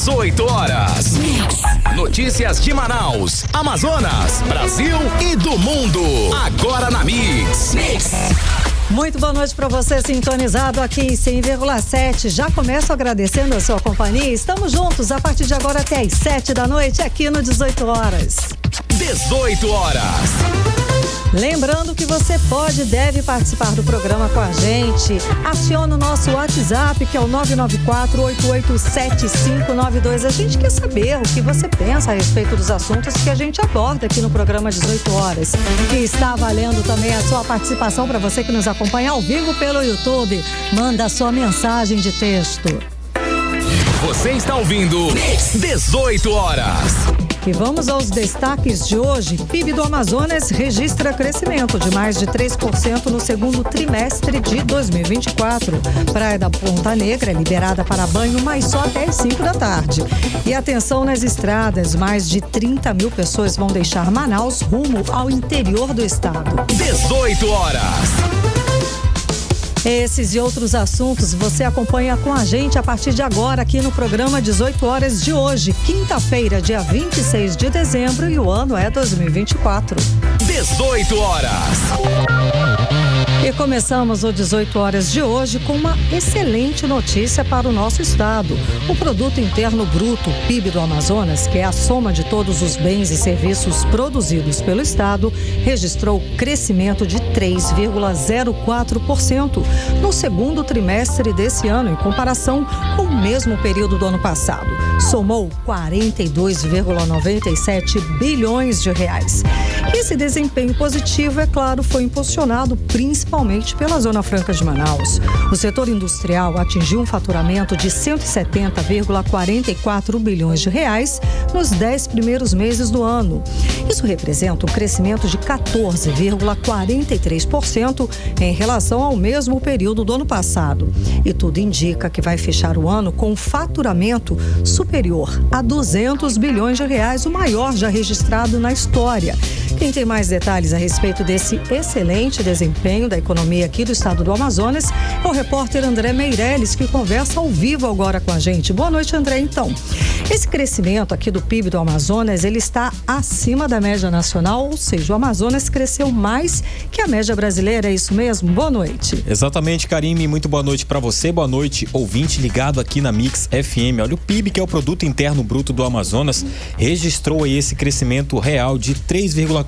18 horas. Notícias de Manaus, Amazonas, Brasil e do mundo. Agora na Mix. Muito boa noite para você sintonizado aqui em 100,7. Já começo agradecendo a sua companhia. Estamos juntos a partir de agora até às 7 da noite aqui no 18 horas. 18 horas. Lembrando que você pode e deve participar do programa com a gente. Acione o nosso WhatsApp, que é o 994-887592. A gente quer saber o que você pensa a respeito dos assuntos que a gente aborda aqui no programa 18 horas. E está valendo também a sua participação para você que nos acompanha ao vivo pelo YouTube. Manda a sua mensagem de texto. Você está ouvindo 18 horas. E vamos aos destaques de hoje. PIB do Amazonas registra crescimento de mais de 3% no segundo trimestre de 2024. Praia da Ponta Negra é liberada para banho, mas só até as 5 da tarde. E atenção nas estradas, mais de 30 mil pessoas vão deixar Manaus rumo ao interior do estado. 18 horas. Esses e outros assuntos você acompanha com a gente a partir de agora aqui no programa 18 horas de hoje, quinta-feira, dia 26 de dezembro, e o ano é 2024. 18 horas. E começamos o 18 horas de hoje com uma excelente notícia para o nosso estado. O Produto Interno Bruto, PIB do Amazonas, que é a soma de todos os bens e serviços produzidos pelo estado, registrou crescimento de 3,04% no segundo trimestre desse ano, em comparação com o mesmo período do ano passado. Somou 42,97 bilhões de reais. Esse desempenho positivo, é claro, foi impulsionado principalmente pela Zona Franca de Manaus. O setor industrial atingiu um faturamento de 170,44 bilhões de reais nos 10 primeiros meses do ano. Isso representa um crescimento de 14,43% em relação ao mesmo período do ano passado. E tudo indica que vai fechar o ano com um faturamento superior a 200 bilhões de reais, o maior já registrado na história. Quem tem mais detalhes a respeito desse excelente desempenho da economia aqui do estado do Amazonas é o repórter André Meirelles, que conversa ao vivo agora com a gente. Boa noite, André. Então, esse crescimento aqui do PIB do Amazonas, ele está acima da média nacional, ou seja, o Amazonas cresceu mais que a média brasileira, é isso mesmo? Boa noite. Exatamente, Karime, muito boa noite para você, boa noite, ouvinte ligado aqui na Mix FM. Olha, o PIB, que é o Produto Interno Bruto do Amazonas, registrou aí esse crescimento real de 0,4%,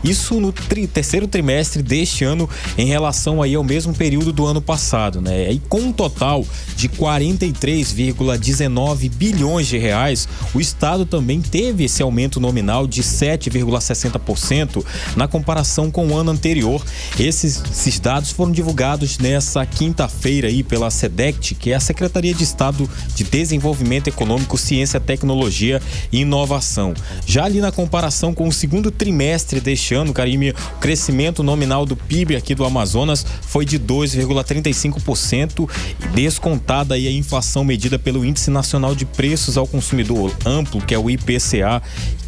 isso no terceiro trimestre deste ano em relação aí ao mesmo período do ano passado, né? E com um total de 43,19 bilhões de reais, o estado também teve esse aumento nominal de 7,60% na comparação com o ano anterior. Esses dados foram divulgados nessa quinta-feira aí pela SEDECT, que é a Secretaria de Estado de Desenvolvimento Econômico, Ciência, Tecnologia e Inovação. Já ali na comparação com o segundo trimestre deste ano, Karime, o crescimento nominal do PIB aqui do Amazonas foi de 2,35%, descontada aí a inflação medida pelo Índice Nacional de Preços ao Consumidor Amplo, que é o IPCA,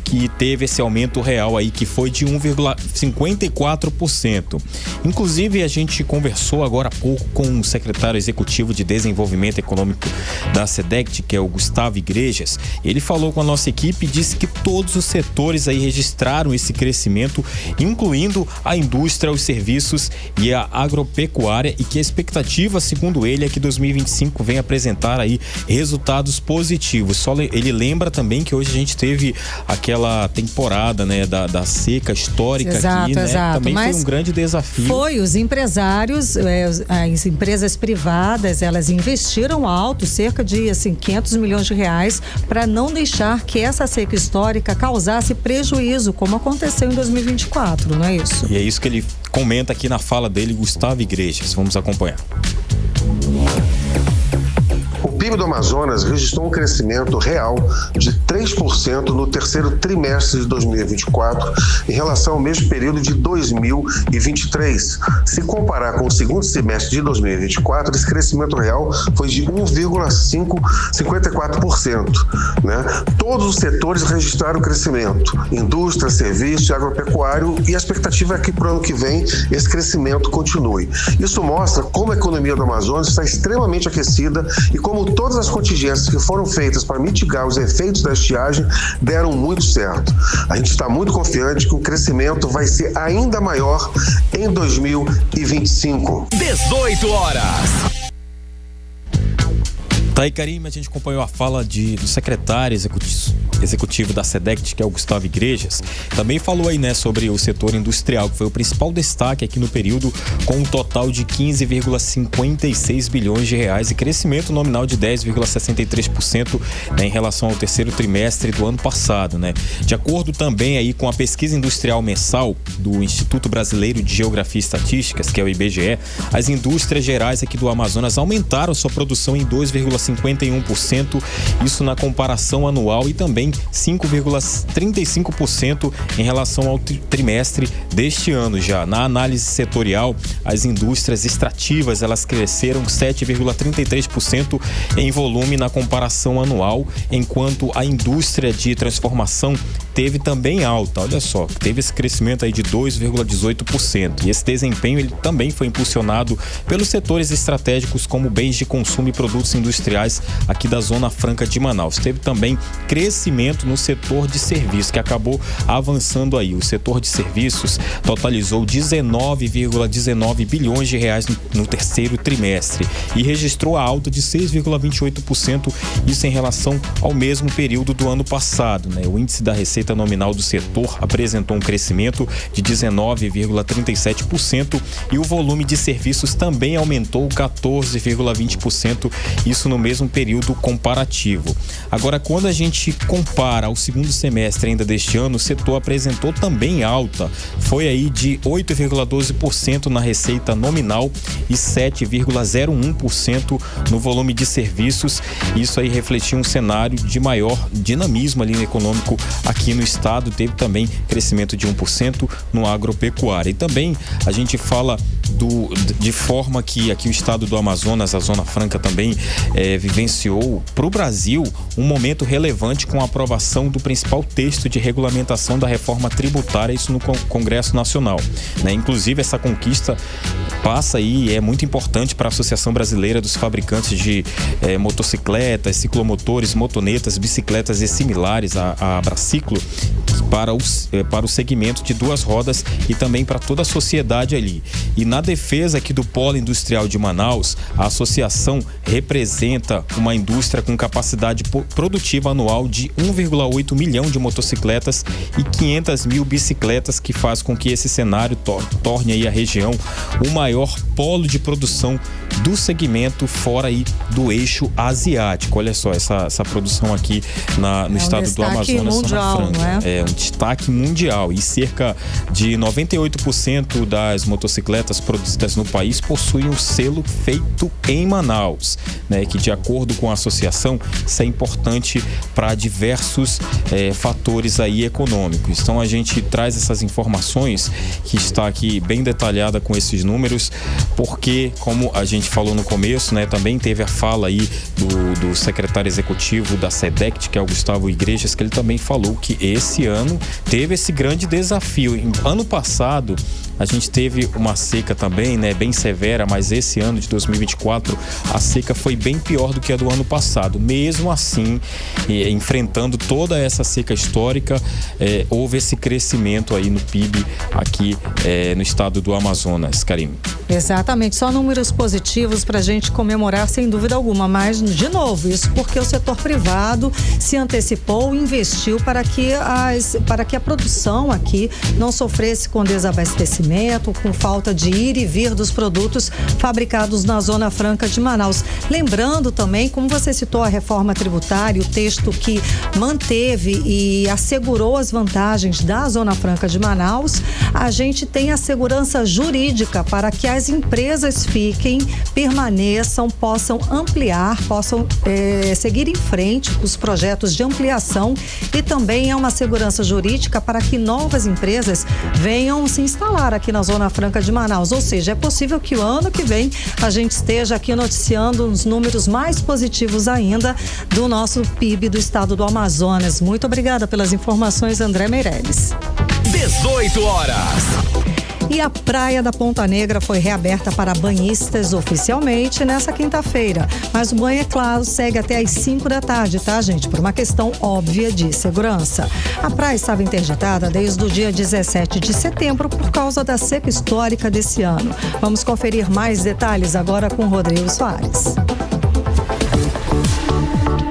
que teve esse aumento real aí, que foi de 1,54%. Inclusive, a gente conversou agora há pouco com o secretário executivo de Desenvolvimento Econômico da SEDECT, que é o Gustavo Igrejas. Ele falou com a nossa equipe e disse que todos os setores aí registraram esse crescimento, incluindo a indústria, os serviços e a agropecuária, e que a expectativa, segundo ele, é que 2025 venha apresentar aí resultados positivos. Só ele lembra também que hoje a gente teve aquela temporada, né, da seca histórica. Exato, aqui, né? Exato. Também mas foi um grande desafio. Foi, os empresários, as empresas privadas, elas investiram alto, cerca de 500 milhões de reais, para não deixar que essa seca histórica causasse prejuízo, como aconteceu em 2024, não é isso? E é isso que ele comenta aqui na fala dele, Gustavo Igrejas. Vamos acompanhar. O PIB do Amazonas registrou um crescimento real de 3% no terceiro trimestre de 2024 em relação ao mesmo período de 2023. Se comparar com o segundo semestre de 2024, esse crescimento real foi de 1,54%, né? Todos os setores registraram crescimento: indústria, serviço, agropecuário, e a expectativa é que para o ano que vem esse crescimento continue. Isso mostra como a economia do Amazonas está extremamente aquecida e como todas as contingências que foram feitas para mitigar os efeitos da estiagem deram muito certo. A gente está muito confiante que o crescimento vai ser ainda maior em 2025. 18 horas. Tá aí, Karime, a gente acompanhou a fala do secretário executivo da SEDECT, que é o Gustavo Igrejas. Também falou aí, né, sobre o setor industrial, que foi o principal destaque aqui no período, com um total de 15,56 bilhões de reais e crescimento nominal de 10,63%, né, em relação ao terceiro trimestre do ano passado, né? De acordo também aí com a pesquisa industrial mensal do Instituto Brasileiro de Geografia e Estatísticas, que é o IBGE, as indústrias gerais aqui do Amazonas aumentaram sua produção em 2,51%, isso na comparação anual, e também 5,35% em relação ao trimestre deste ano já. Na análise setorial, as indústrias extrativas, elas cresceram 7,33% em volume na comparação anual, enquanto a indústria de transformação teve também alta. Olha só, teve esse crescimento aí de 2,18%. E esse desempenho ele também foi impulsionado pelos setores estratégicos como bens de consumo e produtos industriais aqui da Zona Franca de Manaus. Teve também crescimento no setor de serviços, que acabou avançando aí. O setor de serviços totalizou 19,19 bilhões de reais no terceiro trimestre e registrou a alta de 6,28%, isso em relação ao mesmo período do ano passado, né? O índice da receita nominal do setor apresentou um crescimento de 19,37% e o volume de serviços também aumentou 14,20%, isso no mesmo período comparativo. Agora, quando a gente compara ao segundo semestre ainda deste ano, o setor apresentou também alta, foi aí de 8,12% na receita nominal e 7,01% no volume de serviços. Isso aí refletiu um cenário de maior dinamismo ali no econômico aqui no estado. Teve também crescimento de 1% no agropecuário. E também a gente fala de forma que aqui o estado do Amazonas, a Zona Franca também vivenciou para o Brasil um momento relevante com a aprovação do principal texto de regulamentação da reforma tributária, isso no Congresso Nacional, né? Inclusive essa conquista passa aí, é muito importante para a Associação Brasileira dos Fabricantes de motocicletas, ciclomotores, motonetas, bicicletas e similares, a Abraciclo, para o segmento de duas rodas e também para toda a sociedade ali. E na defesa aqui do polo industrial de Manaus, a associação representa uma indústria com capacidade produtiva anual de 1,8 milhão de motocicletas e 500 mil bicicletas, que faz com que esse cenário torne aí a região o maior polo de produção do segmento fora aí do eixo asiático. Olha só, essa produção aqui no estado do Amazonas, mundial, Zona Franca. Não é? É um destaque mundial e cerca de 98% das motocicletas produzidas no país possuem o selo feito em Manaus, né? Que, de acordo com a associação, isso é importante para diversos fatores aí econômicos. Então a gente traz essas informações que está aqui bem detalhada com esses números, porque, como a gente falou no começo, né, também teve a fala aí do secretário executivo da SEDECT, que é o Gustavo Igrejas, que ele também falou que esse ano teve esse grande desafio. Ano passado a gente teve uma seca também, né, bem severa, mas esse ano de 2024 a seca foi bem pior do que a do ano passado. Mesmo assim, enfrentando toda essa seca histórica, houve esse crescimento aí no PIB aqui no estado do Amazonas, Karime. Exatamente, só números positivos para a gente comemorar, sem dúvida alguma, mas, de novo, isso porque o setor privado se antecipou, investiu para que a produção aqui não sofresse com desabastecimento, com falta de ir e vir dos produtos fabricados na Zona Franca de Manaus. Lembrando também, como você citou, a reforma tributária, o texto que manteve e assegurou as vantagens da Zona Franca de Manaus, a gente tem a segurança jurídica para que as empresas permaneçam, possam ampliar, possam seguir em frente com os projetos de ampliação, e também é uma segurança jurídica para que novas empresas venham se instalar aqui na Zona Franca de Manaus. Ou seja, é possível que o ano que vem a gente esteja aqui noticiando uns números mais positivos ainda do nosso PIB do estado do Amazonas. Muito obrigada pelas informações, André Meirelles. 18 horas. E a Praia da Ponta Negra foi reaberta para banhistas oficialmente nessa quinta-feira. Mas o banho, é claro, segue até às 5 da tarde, tá, gente? Por uma questão óbvia de segurança. A praia estava interditada desde o dia 17 de setembro por causa da seca histórica desse ano. Vamos conferir mais detalhes agora com Rodrigo Soares.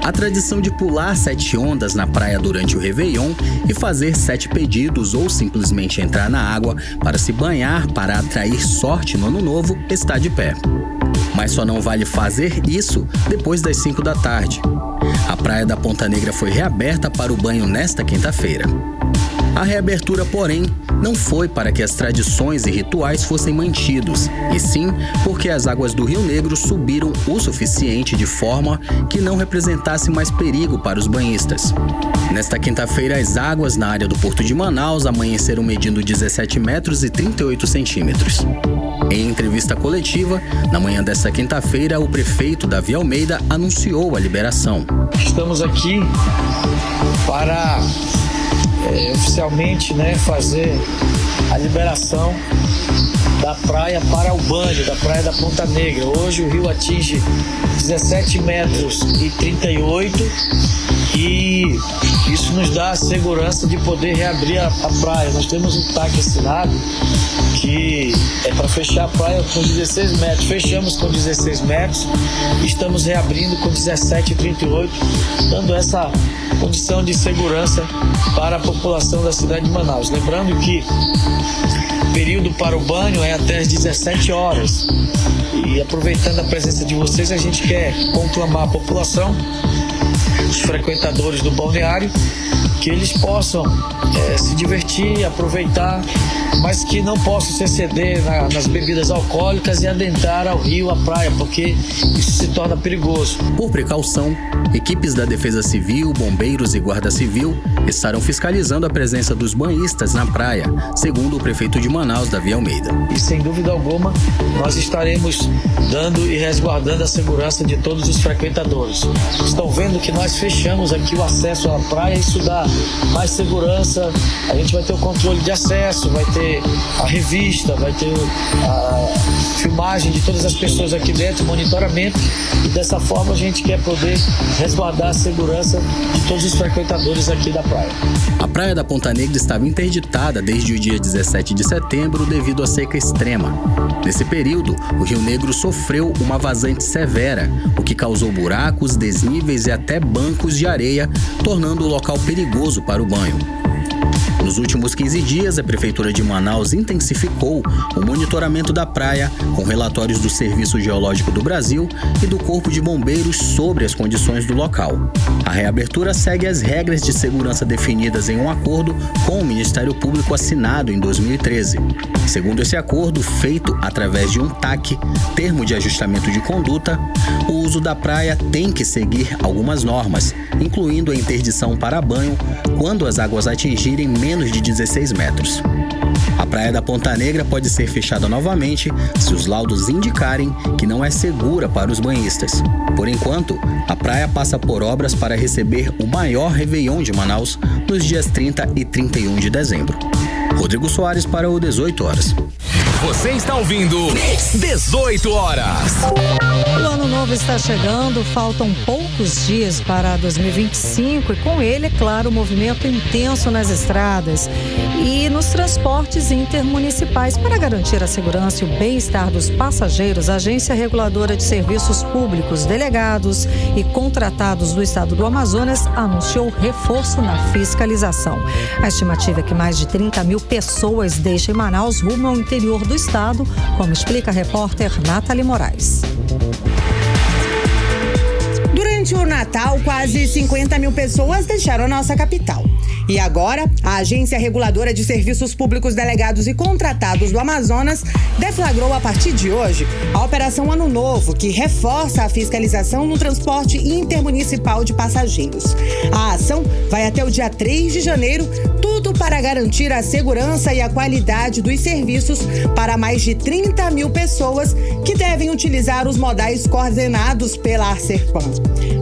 A tradição de pular 7 ondas na praia durante o Réveillon e fazer 7 pedidos ou simplesmente entrar na água para se banhar para atrair sorte no ano novo está de pé. Mas só não vale fazer isso depois das 5 da tarde. A Praia da Ponta Negra foi reaberta para o banho nesta quinta-feira. A reabertura, porém, não foi para que as tradições e rituais fossem mantidos, e sim porque as águas do Rio Negro subiram o suficiente de forma que não representasse mais perigo para os banhistas. Nesta quinta-feira, as águas na área do Porto de Manaus amanheceram medindo 17 metros e 38 centímetros. Em entrevista coletiva, na manhã desta quinta-feira, o prefeito Davi Almeida anunciou a liberação. Estamos aqui para oficialmente, fazer a liberação da praia para o banho, da Praia da Ponta Negra. Hoje o rio atinge 17 metros e 38 e isso nos dá a segurança de poder reabrir a praia. Nós temos um TAC assinado que é para fechar a praia com 16 metros. Fechamos com 16 metros e estamos reabrindo com 17 e 38, dando essa condição de segurança para a população da cidade de Manaus. Lembrando que o período para o banho é até às 17 horas. E aproveitando a presença de vocês, a gente quer conclamar a população, os frequentadores do balneário, que eles possam se divertir, aproveitar, mas que não possam se exceder nas bebidas alcoólicas e adentrar ao rio, à praia, porque isso se torna perigoso. Por precaução, equipes da Defesa Civil, bombeiros e Guarda Civil estarão fiscalizando a presença dos banhistas na praia, segundo o prefeito de Manaus, Davi Almeida. E sem dúvida alguma, nós estaremos dando e resguardando a segurança de todos os frequentadores. Estão vendo que nós fechamos aqui o acesso à praia, isso dá mais segurança, a gente vai ter o controle de acesso, vai ter a revista, vai ter a filmagem de todas as pessoas aqui dentro, monitoramento, e dessa forma a gente quer poder resguardar a segurança de todos os frequentadores aqui da praia. A Praia da Ponta Negra estava interditada desde o dia 17 de setembro devido à seca extrema. Nesse período, o Rio Negro sofreu uma vazante severa, o que causou buracos, desníveis e até bancos de areia, tornando o local perigoso para o banho. Nos últimos 15 dias, a Prefeitura de Manaus intensificou o monitoramento da praia, com relatórios do Serviço Geológico do Brasil e do Corpo de Bombeiros sobre as condições do local. A reabertura segue as regras de segurança definidas em um acordo com o Ministério Público assinado em 2013. Segundo esse acordo, feito através de um TAC, termo de ajustamento de conduta, o uso da praia tem que seguir algumas normas, incluindo a interdição para banho quando as águas atingirem menos de 16 metros. A Praia da Ponta Negra pode ser fechada novamente se os laudos indicarem que não é segura para os banhistas. Por enquanto, a praia passa por obras para receber o maior Réveillon de Manaus nos dias 30 e 31 de dezembro. Rodrigo Soares para o 18 horas. Você está ouvindo 18 horas. O ano novo está chegando, faltam poucos dias para 2025 e com ele, é claro, o movimento intenso nas estradas e nos transportes intermunicipais. Para garantir a segurança e o bem-estar dos passageiros, a Agência Reguladora de Serviços Públicos, delegados e contratados do estado do Amazonas anunciou reforço na fiscalização. A estimativa é que mais de 30 mil pessoas deixem Manaus rumo ao interior do estado, como explica a repórter Nathalie Moraes. Durante o Natal, quase 50 mil pessoas deixaram a nossa capital. E agora, a Agência Reguladora de Serviços Públicos Delegados e Contratados do Amazonas deflagrou a partir de hoje a Operação Ano Novo, que reforça a fiscalização no transporte intermunicipal de passageiros. A ação vai até o dia 3 de janeiro, tudo para garantir a segurança e a qualidade dos serviços para mais de 30 mil pessoas que devem utilizar os modais coordenados pela Arcepan.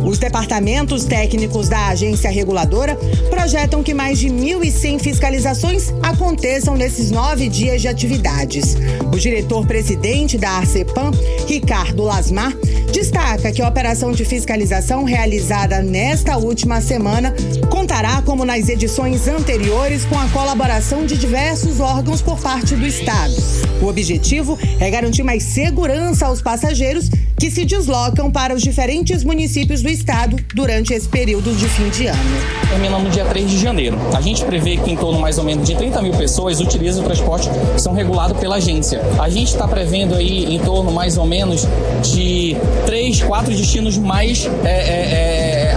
Os departamentos técnicos da agência reguladora projetam que mais de 1.100 fiscalizações aconteçam nesses 9 dias de atividades. O diretor-presidente da Arcepan, Ricardo Lasmar, destaca que a operação de fiscalização realizada nesta última semana contará, como nas edições anteriores, com a colaboração de diversos órgãos por parte do Estado. O objetivo é garantir mais segurança aos passageiros que se deslocam para os diferentes municípios do estado durante esse período de fim de ano. Terminando no dia 3 de janeiro. A gente prevê que em torno mais ou menos de 30 mil pessoas utilizam o transporte que são regulados pela agência. A gente está prevendo aí em torno mais ou menos de 3, 4 destinos mais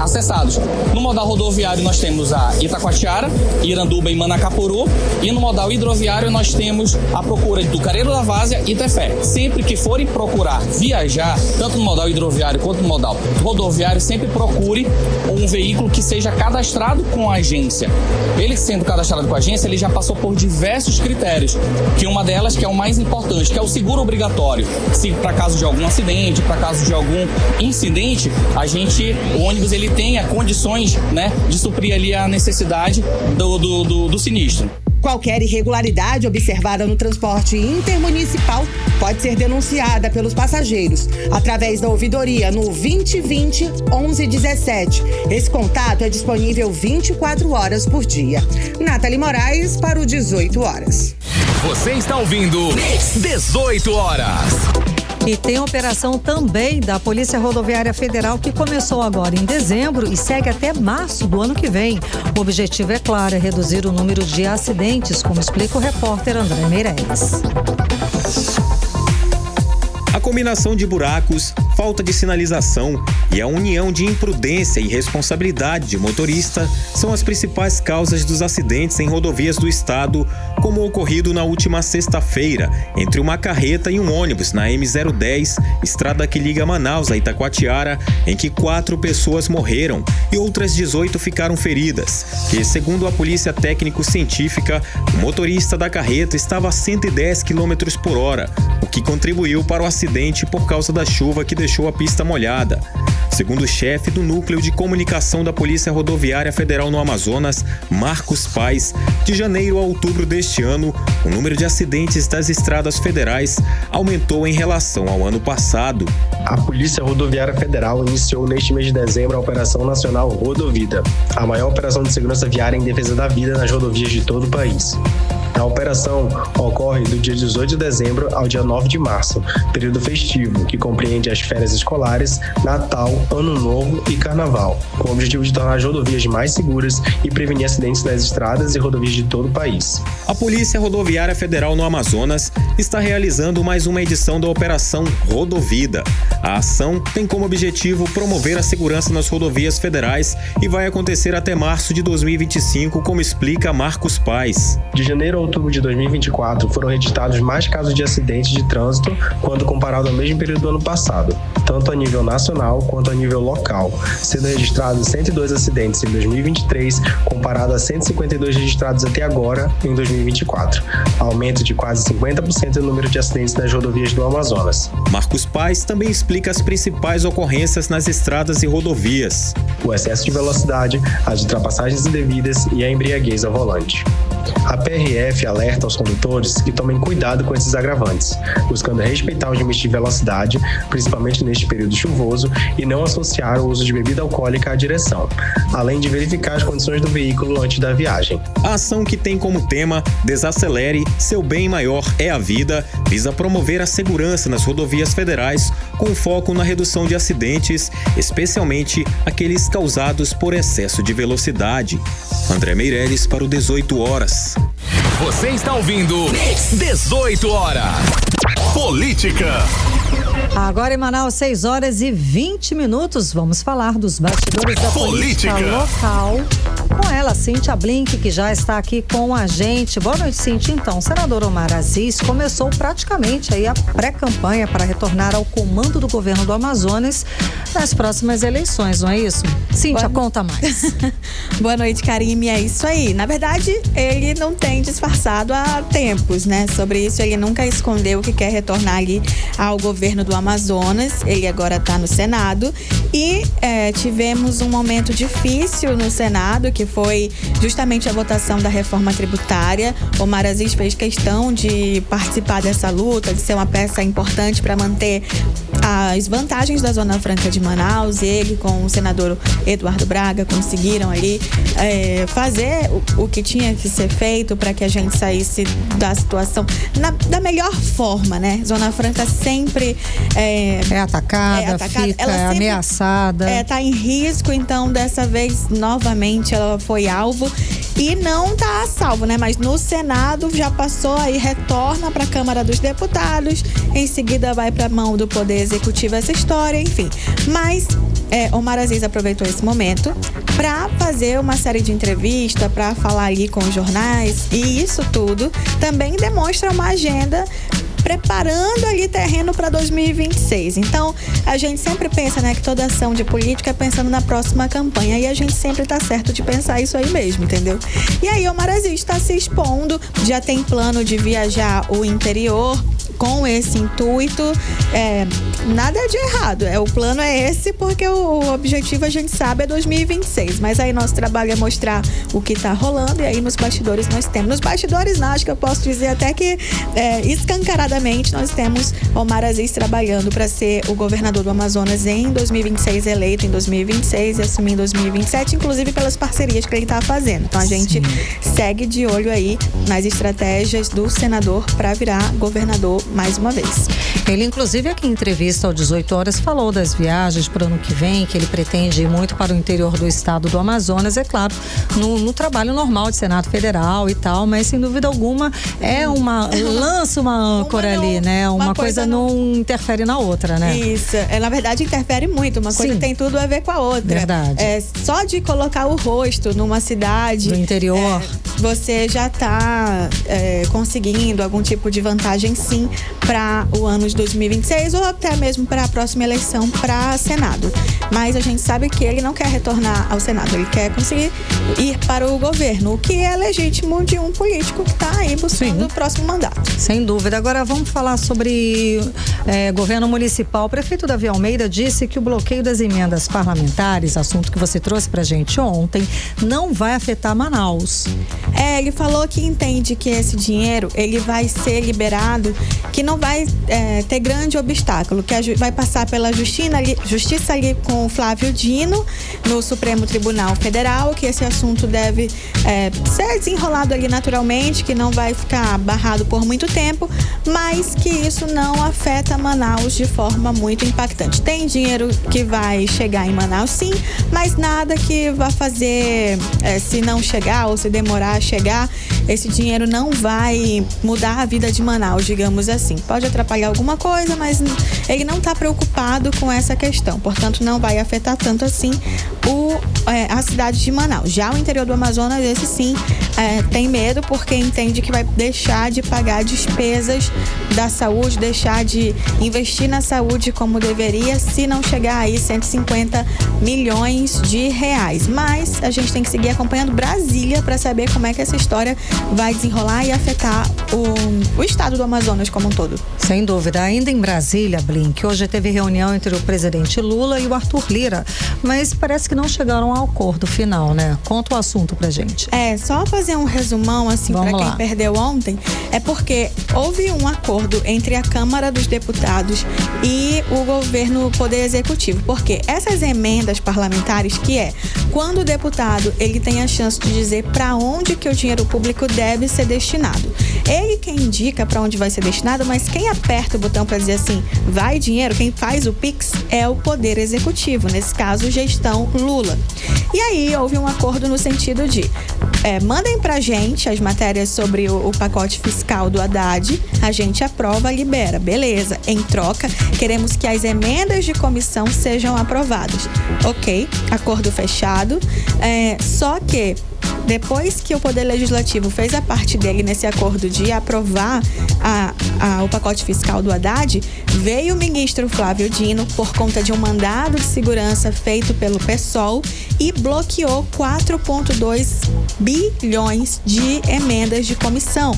acessados. No modal rodoviário nós temos a Itacoatiara, Iranduba e Manacapuru, e no modal hidroviário nós temos a procura do Careiro da Várzea e Tefé. Sempre que forem procurar viajar, tanto no modal hidroviário quanto no modal rodoviário, sempre procure um veículo que seja cadastrado com a agência. Ele sendo cadastrado com a agência, ele já passou por diversos critérios, que uma delas, que é o mais importante, que é o seguro obrigatório. Se para caso de algum acidente, para caso de algum incidente, o ônibus ele tenha condições, né, de suprir ali a necessidade do sinistro. Qualquer irregularidade observada no transporte intermunicipal pode ser denunciada pelos passageiros através da ouvidoria no 2020 1117. Esse contato é disponível 24 horas por dia. Nathalie Moraes para o 18 horas. Você está ouvindo 18 horas. E tem operação também da Polícia Rodoviária Federal que começou agora em dezembro e segue até março do ano que vem. O objetivo, é claro, é reduzir o número de acidentes, como explica o repórter André Meirelles. A combinação de buracos, falta de sinalização e a união de imprudência e responsabilidade de motorista são as principais causas dos acidentes em rodovias do estado, como o ocorrido na última sexta-feira, entre uma carreta e um ônibus na M010, estrada que liga Manaus a Itacoatiara, em que 4 pessoas morreram e outras 18 ficaram feridas, que, segundo a Polícia Técnico-Científica, o motorista da carreta estava a 110 km por hora, o que contribuiu para o acidente por causa da chuva que deixou a pista molhada. Segundo o chefe do Núcleo de Comunicação da Polícia Rodoviária Federal no Amazonas, Marcos Paes, de janeiro a outubro deste ano, o número de acidentes das estradas federais aumentou em relação ao ano passado. A Polícia Rodoviária Federal iniciou neste mês de dezembro a Operação Nacional Rodovida, a maior operação de segurança viária em defesa da vida nas rodovias de todo o país. A operação ocorre do dia 18 de dezembro ao dia 9 de março, período festivo, que compreende as férias escolares, Natal, Ano Novo e Carnaval, com o objetivo de tornar as rodovias mais seguras e prevenir acidentes nas estradas e rodovias de todo o país. A Polícia Rodoviária Federal no Amazonas está realizando mais uma edição da Operação Rodovida. A ação tem como objetivo promover a segurança nas rodovias federais e vai acontecer até março de 2025, como explica Marcos Paes. De janeiro a outubro de 2024 foram registrados mais casos de acidentes de trânsito quando comparado ao mesmo período do ano passado, tanto a nível nacional quanto a nível local, sendo registrados 102 acidentes em 2023, comparado a 152 registrados até agora em 2024, aumento de quase 50% no número de acidentes nas rodovias do Amazonas. Marcos Paes também explica as principais ocorrências nas estradas e rodovias: o excesso de velocidade, as ultrapassagens indevidas e a embriaguez ao volante. A PRF alerta aos condutores que tomem cuidado com esses agravantes, buscando respeitar os limites de velocidade, principalmente neste período chuvoso, e não associar o uso de bebida alcoólica à direção, além de verificar as condições do veículo antes da viagem. A ação, que tem como tema Desacelere, seu bem maior é a vida, visa promover a segurança nas rodovias federais, com foco na redução de acidentes, especialmente aqueles causados por excesso de velocidade. André Meirelles para o 18 horas. Você está ouvindo 18 horas. Política. Agora em Manaus, 6 horas e 20 minutos. Vamos falar dos bastidores da política local com ela, Cíntia Blink, que já está aqui com a gente. Boa noite, Cíntia. Então, o senador Omar Aziz começou praticamente aí a pré-campanha para retornar ao comando do governo do Amazonas nas próximas eleições, não é isso? Cíntia, conta mais. Boa noite, Karime. É isso aí. Na verdade, ele não tem disfarçado há tempos, né? Sobre isso, ele nunca escondeu que quer retornar ali ao governo do Amazonas. Ele agora está no Senado e tivemos um momento difícil no Senado, que foi justamente a votação da reforma tributária. Omar Aziz fez questão de participar dessa luta, de ser uma peça importante para manter as vantagens da Zona Franca de Manaus. Ele, com o senador Eduardo Braga, conseguiram ali fazer o que tinha que ser feito para que a gente saísse da situação da melhor forma, né? Zona Franca sempre é atacada, fica ela sempre ameaçada. Está em risco, então dessa vez novamente ela foi alvo e não está a salvo, né? Mas no Senado já passou, aí retorna para a Câmara dos Deputados, em seguida vai para a mão do Poder Executivo essa história, enfim. Mas Omar Aziz aproveitou esse momento para fazer uma série de entrevistas, para falar ali com os jornais, e isso tudo também demonstra uma agenda preparando ali terreno para 2026. Então, a gente sempre pensa, né, que toda ação de política é pensando na próxima campanha, e a gente sempre tá certo de pensar isso aí mesmo, entendeu? E aí, o Omar Aziz está se expondo, já tem plano de viajar o interior com esse intuito. Nada de errado, o plano é esse, porque o objetivo a gente sabe é 2026, mas aí nosso trabalho é mostrar o que tá rolando, e aí nos bastidores nós temos. Nos bastidores não, acho que eu posso dizer até que escancaradamente nós temos Omar Aziz trabalhando para ser o governador do Amazonas em 2026, eleito em 2026 e assumir em 2027, inclusive pelas parcerias que ele tá fazendo. Então a gente segue de olho aí nas estratégias do senador para virar governador mais uma vez. Ele, inclusive, aqui em entrevista ao 18 horas, falou das viagens para o ano que vem, que ele pretende ir muito para o interior do estado do Amazonas, é claro, no trabalho normal de Senado Federal e tal, mas sem dúvida alguma lança uma âncora ali, né? Uma coisa não interfere na outra, né? Isso, na verdade interfere muito, uma coisa tem tudo a ver com a outra. Verdade. Só de colocar o rosto numa cidade do interior, você já está conseguindo algum tipo de vantagem, sim, para o ano de 2026 ou até mesmo para a próxima eleição para Senado. Mas a gente sabe que ele não quer retornar ao Senado, ele quer conseguir ir para o governo, o que é legítimo de um político que está aí buscando o próximo mandato. Sem dúvida. Agora vamos falar sobre governo municipal. O prefeito Davi Almeida disse que o bloqueio das emendas parlamentares, assunto que você trouxe pra gente ontem, não vai afetar Manaus. Ele falou que entende que esse dinheiro ele vai ser liberado, que não vai ter grande obstáculo, que vai passar pela justiça ali com o Flávio Dino no Supremo Tribunal Federal, que esse assunto deve ser desenrolado ali naturalmente, que não vai ficar barrado por muito tempo, mas que isso não afeta Manaus de forma muito impactante. Tem dinheiro que vai chegar em Manaus, sim, mas nada que vá fazer, se não chegar ou se demorar a chegar, esse dinheiro não vai mudar a vida de Manaus, digamos assim. Pode atrapalhar alguma coisa, mas ele não está preocupado com essa questão, portanto não vai afetar tanto assim a cidade de Manaus. Já o interior do Amazonas, esse sim, tem medo, porque entende que vai deixar de pagar despesas da saúde, deixar de investir na saúde como deveria, se não chegar aí 150 milhões de reais. Mas a gente tem que seguir acompanhando Brasília para saber como é que essa história vai desenrolar e afetar o estado do Amazonas como um todo. Sem dúvida. Ainda em Brasília, Blink, hoje teve reunião entre o presidente Lula e o Arthur Lira, mas parece que não chegaram ao acordo final, né? Conta o assunto pra gente. Só fazer um resumão, assim, para quem perdeu ontem, porque houve um acordo entre a Câmara dos Deputados e o governo, o Poder Executivo, porque essas emendas parlamentares, quando o deputado ele tem a chance de dizer para onde que o dinheiro público deve ser destinado. Ele quem indica para onde vai ser destinado, mas quem aperta o botão para dizer assim, vai dinheiro, quem faz o Pix é o Poder Executivo, nesse caso, gestão Lula. E aí houve um acordo no sentido de mandem pra gente as matérias sobre o pacote fiscal do Haddad, a gente aprova, libera, beleza. Em troca, queremos que as emendas de comissão sejam aprovadas. Ok, acordo fechado, só que Depois que o Poder Legislativo fez a parte dele nesse acordo de aprovar o pacote fiscal do Haddad, veio o ministro Flávio Dino por conta de um mandado de segurança feito pelo PSOL e bloqueou 4,2 bilhões de emendas de comissão.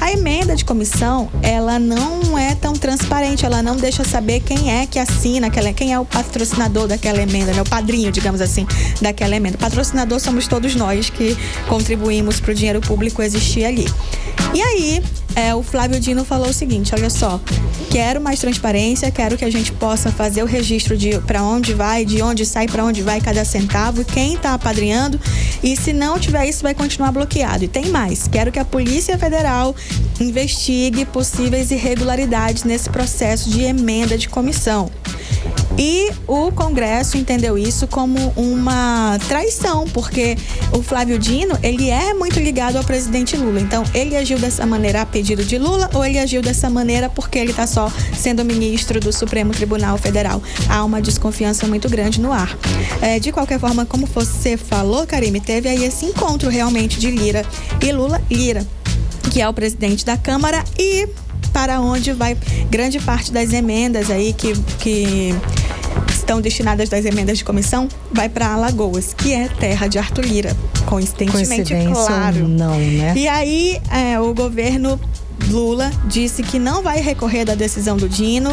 A emenda de comissão, ela não é tão transparente, ela não deixa saber quem é que assina, quem é o patrocinador daquela emenda, né? O padrinho, digamos assim, daquela emenda. O patrocinador somos todos nós que contribuímos para o dinheiro público existir ali. E aí, o Flávio Dino falou o seguinte, olha só, quero mais transparência, quero que a gente possa fazer o registro de para onde vai, de onde sai, para onde vai cada centavo, quem está apadrinhando, e se não tiver isso, vai continuar bloqueado. E tem mais, quero que a Polícia Federal investigue possíveis irregularidades nesse processo de emenda de comissão. E o Congresso entendeu isso como uma traição, porque o Flávio Dino, ele é muito ligado ao presidente Lula. Então, ele agiu dessa maneira a pedido de Lula ou ele agiu dessa maneira porque ele está só sendo ministro do Supremo Tribunal Federal? Há uma desconfiança muito grande no ar. De qualquer forma, como você falou, Karime, teve aí esse encontro realmente de Lira e Lula. Lira, que é o presidente da Câmara, e para onde vai grande parte das emendas aí que estão destinadas das emendas de comissão, vai para Alagoas, que é terra de Arthur Lira. Coincidentemente, claro. Não, né? E aí, o governo Lula disse que não vai recorrer da decisão do Dino,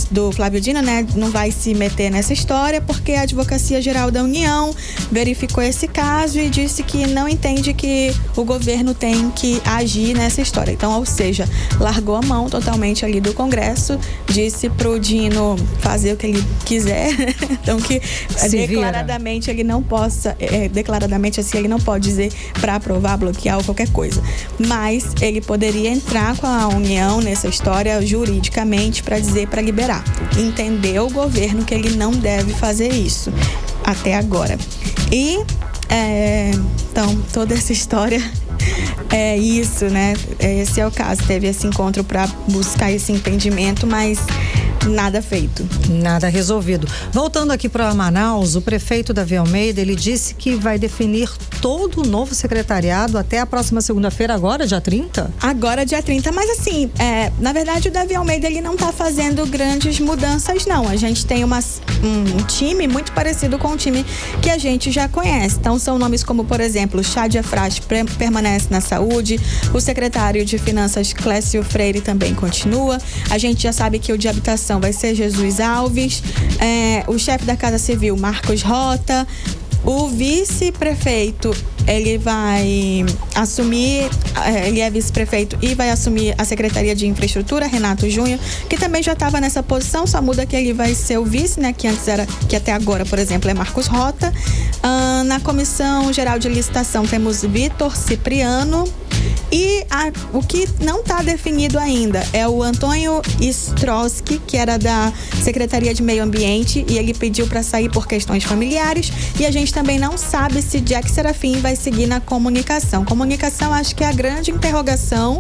do Flávio Dino, né? Não vai se meter nessa história porque a Advocacia Geral da União verificou esse caso e disse que não entende que o governo tem que agir nessa história. Então, ou seja, largou a mão totalmente ali do Congresso, disse pro Dino fazer o que ele quiser, então que declaradamente ele não possa, declaradamente assim, ele não pode dizer para aprovar, bloquear ou qualquer coisa. Mas ele poderia entrar com a União nessa história juridicamente para dizer, para liberar. Entendeu o governo que ele não deve fazer isso até agora. E então toda essa história é isso, né? Esse é o caso. Teve esse encontro para buscar esse entendimento, mas nada feito. Nada resolvido. Voltando aqui para Manaus, o prefeito Davi Almeida, ele disse que vai definir todo o novo secretariado até a próxima segunda-feira, agora, dia 30? Agora, dia 30, mas assim, na verdade o Davi Almeida, ele não tá fazendo grandes mudanças, não. A gente tem um time muito parecido com o time que a gente já conhece. Então, são nomes como, por exemplo, Chádia Fras permanece na saúde, o secretário de Finanças, Clécio Freire, também continua. A gente já sabe que o de habitação vai ser Jesus Alves, o chefe da Casa Civil, Marcos Rota, o vice-prefeito, ele vai assumir, ele é vice-prefeito e vai assumir a Secretaria de Infraestrutura, Renato Júnior, que também já estava nessa posição, só muda que ele vai ser o vice, né, que antes era, que até agora, por exemplo, é Marcos Rota. Na Comissão Geral de Licitação temos Vitor Cipriano. E o que não está definido ainda é o Antônio Stroski, que era da Secretaria de Meio Ambiente, e ele pediu para sair por questões familiares. E a gente também não sabe se Jack Serafim vai seguir na comunicação. Comunicação, acho que é a grande interrogação,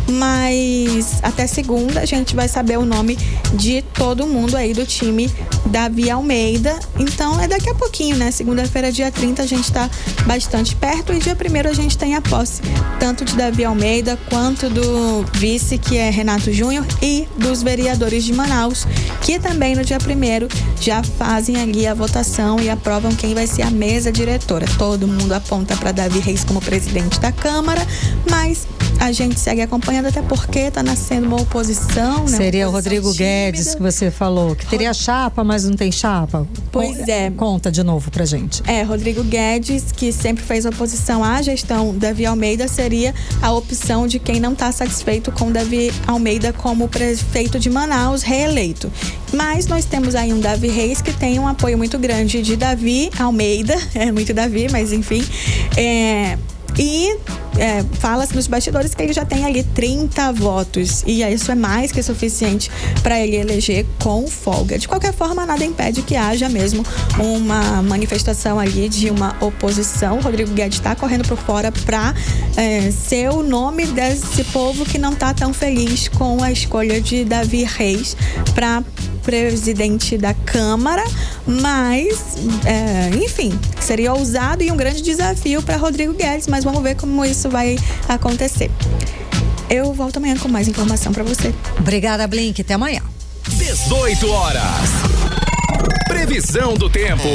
mas até segunda a gente vai saber o nome de todo mundo aí do time Davi Almeida. Então é daqui a pouquinho, né? Segunda-feira, dia 30, a gente está bastante perto, e dia 1º a gente tem a posse tanto de Davi Almeida quanto do vice, que é Renato Júnior, e dos vereadores de Manaus, que também no dia 1º já fazem ali a votação e aprovam quem vai ser a mesa diretora. Todo mundo aponta para Davi Reis como presidente da Câmara, mas a gente segue acompanhando, até porque está nascendo uma oposição, né? Seria o Rodrigo Guedes, que você falou, que teria chapa, mas não tem chapa. Pois é. Conta de novo pra gente. Rodrigo Guedes, que sempre fez oposição à gestão Davi Almeida, seria a opção de quem não está satisfeito com Davi Almeida como prefeito de Manaus, reeleito. Mas nós temos aí um Davi Reis que tem um apoio muito grande de Davi Almeida, muito Davi, mas enfim, fala-se nos bastidores que ele já tem ali 30 votos, e isso é mais que suficiente para ele eleger com folga. De qualquer forma, nada impede que haja mesmo uma manifestação ali de uma oposição. O Rodrigo Guedes está correndo por fora para ser o nome desse povo que não está tão feliz com a escolha de Davi Reis para presidente da Câmara, mas, enfim, seria ousado e um grande desafio para Rodrigo Guedes, mas vamos ver como isso vai acontecer. Eu volto amanhã com mais informação para você. Obrigada, Blink. Até amanhã. 18 horas. Previsão do tempo.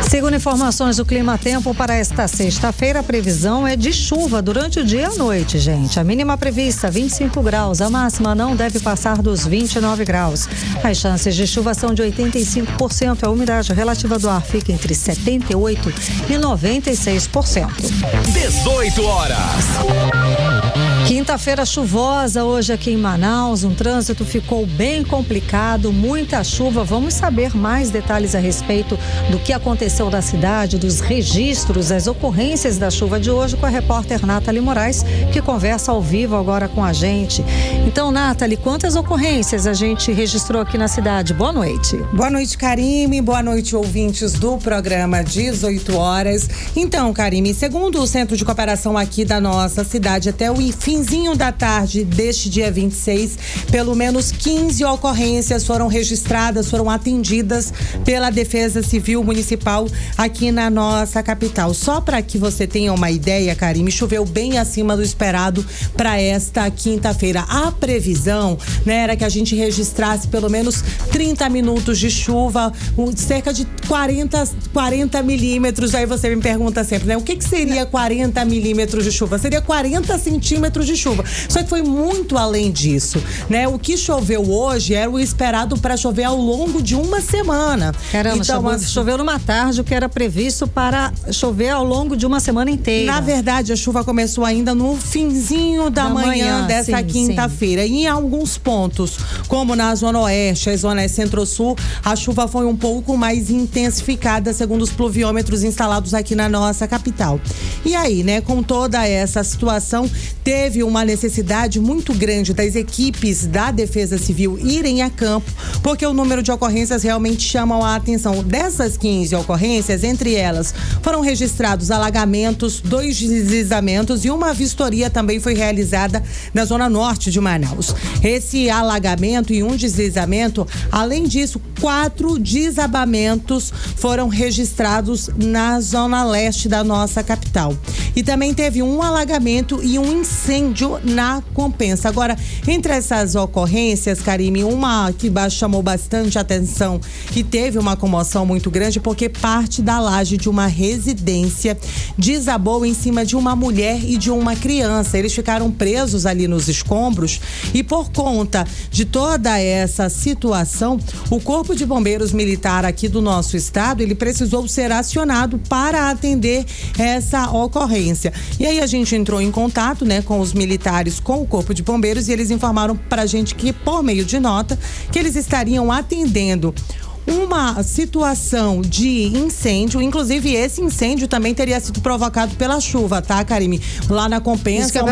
Segundo informações do Clima Tempo, para esta sexta-feira, a previsão é de chuva durante o dia e a noite, gente. A mínima prevista, 25 graus. A máxima não deve passar dos 29 graus. As chances de chuva são de 85%. A umidade relativa do ar fica entre 78% e 96%. 18 horas. Quinta-feira chuvosa hoje aqui em Manaus, um trânsito ficou bem complicado, muita chuva. Vamos saber mais detalhes a respeito do que aconteceu na cidade, dos registros, das ocorrências da chuva de hoje com a repórter Nathalie Moraes, que conversa ao vivo agora com a gente. Então, Nathalie, quantas ocorrências a gente registrou aqui na cidade? Boa noite. Boa noite, Karime. Boa noite, ouvintes do programa 18 horas. Então, Karime, segundo o Centro de Cooperação aqui da nossa cidade, até o finzinho da tarde deste dia 26, pelo menos 15 ocorrências foram registradas, foram atendidas pela Defesa Civil Municipal aqui na nossa capital. Só para que você tenha uma ideia, Karime, choveu bem acima do esperado para esta quinta-feira. A previsão, né, era que a gente registrasse pelo menos 30 minutos de chuva, cerca de 40 milímetros. Aí você me pergunta sempre, né, o que seria 40 milímetros de chuva? Seria 40 centímetros de chuva. Só que foi muito além disso, né? O que choveu hoje era o esperado para chover ao longo de uma semana. Caramba, então, choveu numa tarde o que era previsto para chover ao longo de uma semana inteira. Na verdade, a chuva começou ainda no finzinho da manhã dessa quinta-feira. E em alguns pontos, como na Zona Oeste, a Zona Centro-Sul, a chuva foi um pouco mais intensificada, segundo os pluviômetros instalados aqui na nossa capital. E aí, né, com toda essa situação, teve uma necessidade muito grande das equipes da Defesa Civil irem a campo, porque o número de ocorrências realmente chamam a atenção. Dessas 15 ocorrências, entre elas, foram registrados alagamentos, 2 deslizamentos e uma vistoria também foi realizada na Zona Norte de Manaus. Esse alagamento e um deslizamento, além disso, 4 desabamentos foram registrados na Zona Leste da nossa capital. E também teve um alagamento e um incêndio na Compensa. Agora, entre essas ocorrências, Karime, uma que chamou bastante atenção e teve uma comoção muito grande, porque parte da laje de uma residência desabou em cima de uma mulher e de uma criança. Eles ficaram presos ali nos escombros e, por conta de toda essa situação, o Corpo de Bombeiros Militar aqui do nosso estado, ele precisou ser acionado para atender essa ocorrência. E aí a gente entrou em contato, né, com os militares, com o Corpo de Bombeiros, e eles informaram pra gente que, por meio de nota, que eles estariam atendendo uma situação de incêndio. Inclusive, esse incêndio também teria sido provocado pela chuva, tá, Karime? Lá na Compensa,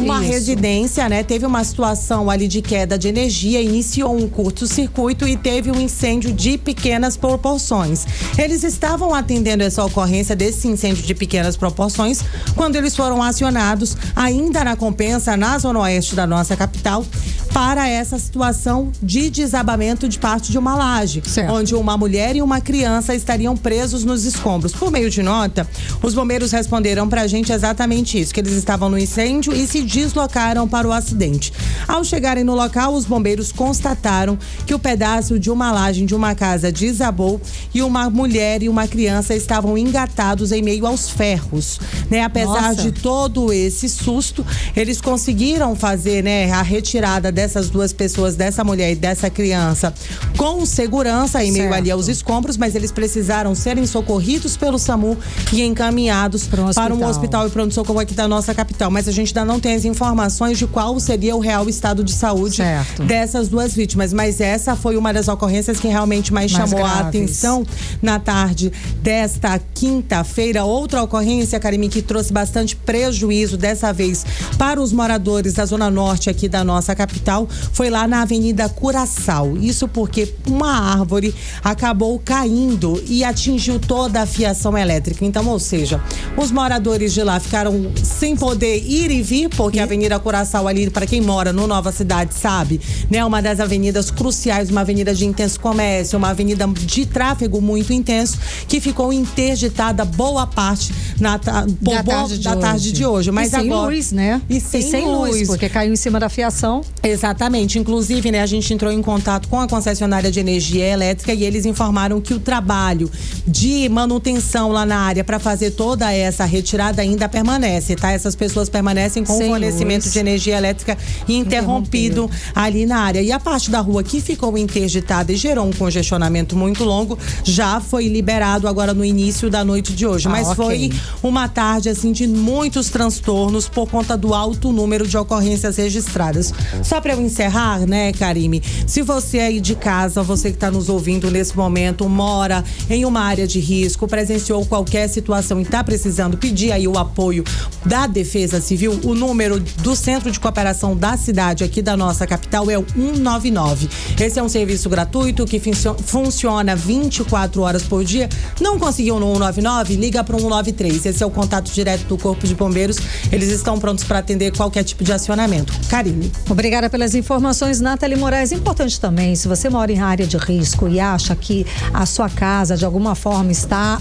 uma residência, né? Teve uma situação ali de queda de energia, iniciou um curto-circuito e teve um incêndio de pequenas proporções. Eles estavam atendendo essa ocorrência desse incêndio de pequenas proporções quando eles foram acionados, ainda na Compensa, na Zona Oeste da nossa capital, para essa situação de desabamento de parte de uma laje, onde uma mulher e uma criança estariam presos nos escombros. Por meio de nota, os bombeiros responderam pra gente exatamente isso, que eles estavam no incêndio e se deslocaram para o acidente. Ao chegarem no local, os bombeiros constataram que o pedaço de uma laje de uma casa desabou e uma mulher e uma criança estavam engatados em meio aos ferros, né? Apesar de todo esse susto, eles conseguiram fazer, né, a retirada dessas duas pessoas, dessa mulher e dessa criança, com segurança em meio ali aos escombros, mas eles precisaram serem socorridos pelo SAMU e encaminhados para um hospital e pronto-socorro aqui da nossa capital. Mas a gente ainda não tem as informações de qual seria o real estado de saúde dessas duas vítimas. Mas essa foi uma das ocorrências que realmente mais chamou a atenção na tarde desta quinta-feira. Outra ocorrência, Karime, que trouxe bastante prejuízo, dessa vez para os moradores da Zona Norte aqui da nossa capital, capital foi lá na Avenida Curaçao. Isso porque uma árvore acabou caindo e atingiu toda a fiação elétrica. Então, ou seja, os moradores de lá ficaram sem poder ir e vir, porque a Avenida Curaçao ali, para quem mora no Nova Cidade, sabe, né? Uma das avenidas cruciais, uma avenida de intenso comércio, uma avenida de tráfego muito intenso, que ficou interditada boa parte da tarde de hoje. Mas e sem agora, luz, né? E sem luz, porque caiu em cima da fiação. Exatamente. Inclusive, né, a gente entrou em contato com a concessionária de energia elétrica e eles informaram que o trabalho de manutenção lá na área para fazer toda essa retirada ainda permanece, tá? Essas pessoas permanecem com o fornecimento de energia elétrica interrompido ali na área. E a parte da rua que ficou interditada e gerou um congestionamento muito longo já foi liberado agora no início da noite de hoje. Mas foi uma tarde assim de muitos transtornos por conta do alto número de ocorrências registradas. Só para eu encerrar, né, Karime? Se você aí de casa, você que está nos ouvindo nesse momento, mora em uma área de risco, presenciou qualquer situação e está precisando pedir aí o apoio da Defesa Civil, o número do Centro de Cooperação da cidade aqui da nossa capital é o 199. Esse é um serviço gratuito que funciona 24 horas por dia. Não conseguiu no 199? Liga para o 193. Esse é o contato direto do Corpo de Bombeiros. Eles estão prontos para atender qualquer tipo de acionamento. Karine. Obrigada pelas informações, Nathalie Moraes. Importante também, se você mora em área de risco e acha que a sua casa de alguma forma está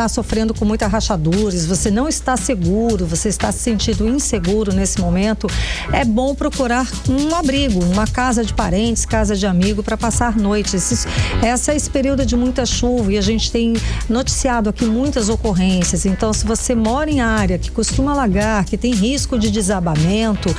sofrendo com muitas rachaduras, você não está seguro, você está se sentindo inseguro nesse momento, é bom procurar um abrigo, uma casa de parentes, casa de amigo para passar noites. Esse período de muita chuva e a gente tem noticiado aqui muitas ocorrências. Então, se você mora em área que costuma alagar, que tem risco de desabamento,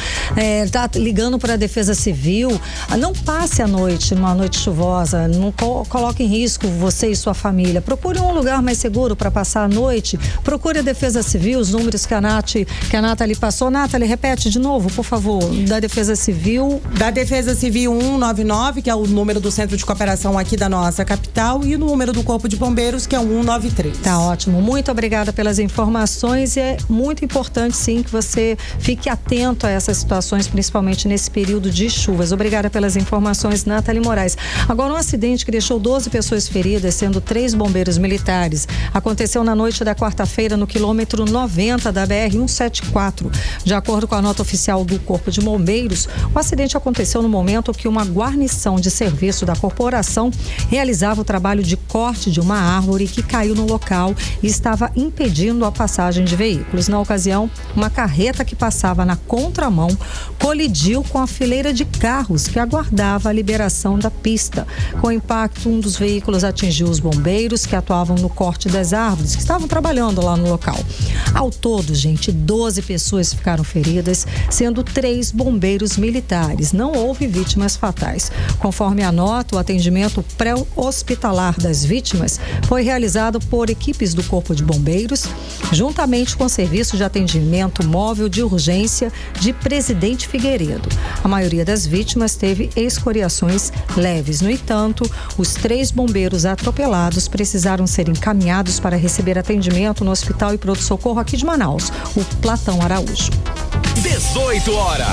tá ligando para a Defesa Civil, não passe a noite numa noite chuvosa, não coloque em risco você e sua família. Procure um lugar mais seguro para passar a noite. Procure a Defesa Civil, os números que a Nathalie passou. Nathalie, repete de novo, por favor, da Defesa Civil. Da Defesa Civil 199, que é o número do Centro de Cooperação aqui da nossa capital, e o número do Corpo de Bombeiros, que é o 193. Tá ótimo. Muito obrigada pelas informações e é muito importante, sim, que você fique atento a essas situações, principalmente nesse período de chuvas. Obrigada pelas informações, Nathalie Moraes. Agora, um acidente que deixou 12 pessoas feridas, sendo 3 bombeiros militares, aconteceu na noite da quarta-feira no quilômetro 90 da BR-174. De acordo com a nota oficial do Corpo de Bombeiros, o acidente aconteceu no momento que uma guarnição de serviço da corporação realizava o trabalho de corte de uma árvore que caiu no local e estava impedindo a passagem de veículos. Na ocasião, uma carreta que passava na contramão colidiu com a fileira de carros que aguardava a liberação da pista. Com o impacto, um dos veículos atingiu os bombeiros que atuavam no corte das árvores, que estavam trabalhando lá no local. Ao todo, gente, 12 pessoas ficaram feridas, sendo 3 bombeiros militares. Não houve vítimas fatais. Conforme a nota, o atendimento pré-hospitalar das vítimas foi realizado por equipes do Corpo de Bombeiros, juntamente com o Serviço de Atendimento Móvel de Urgência de Presidente Figueiredo. A maioria das vítimas teve escoriações leves. No entanto, os 3 bombeiros atropelados precisaram ser encaminhados para receber atendimento no Hospital e Pronto-Socorro aqui de Manaus, o Platão Araújo. 18 horas.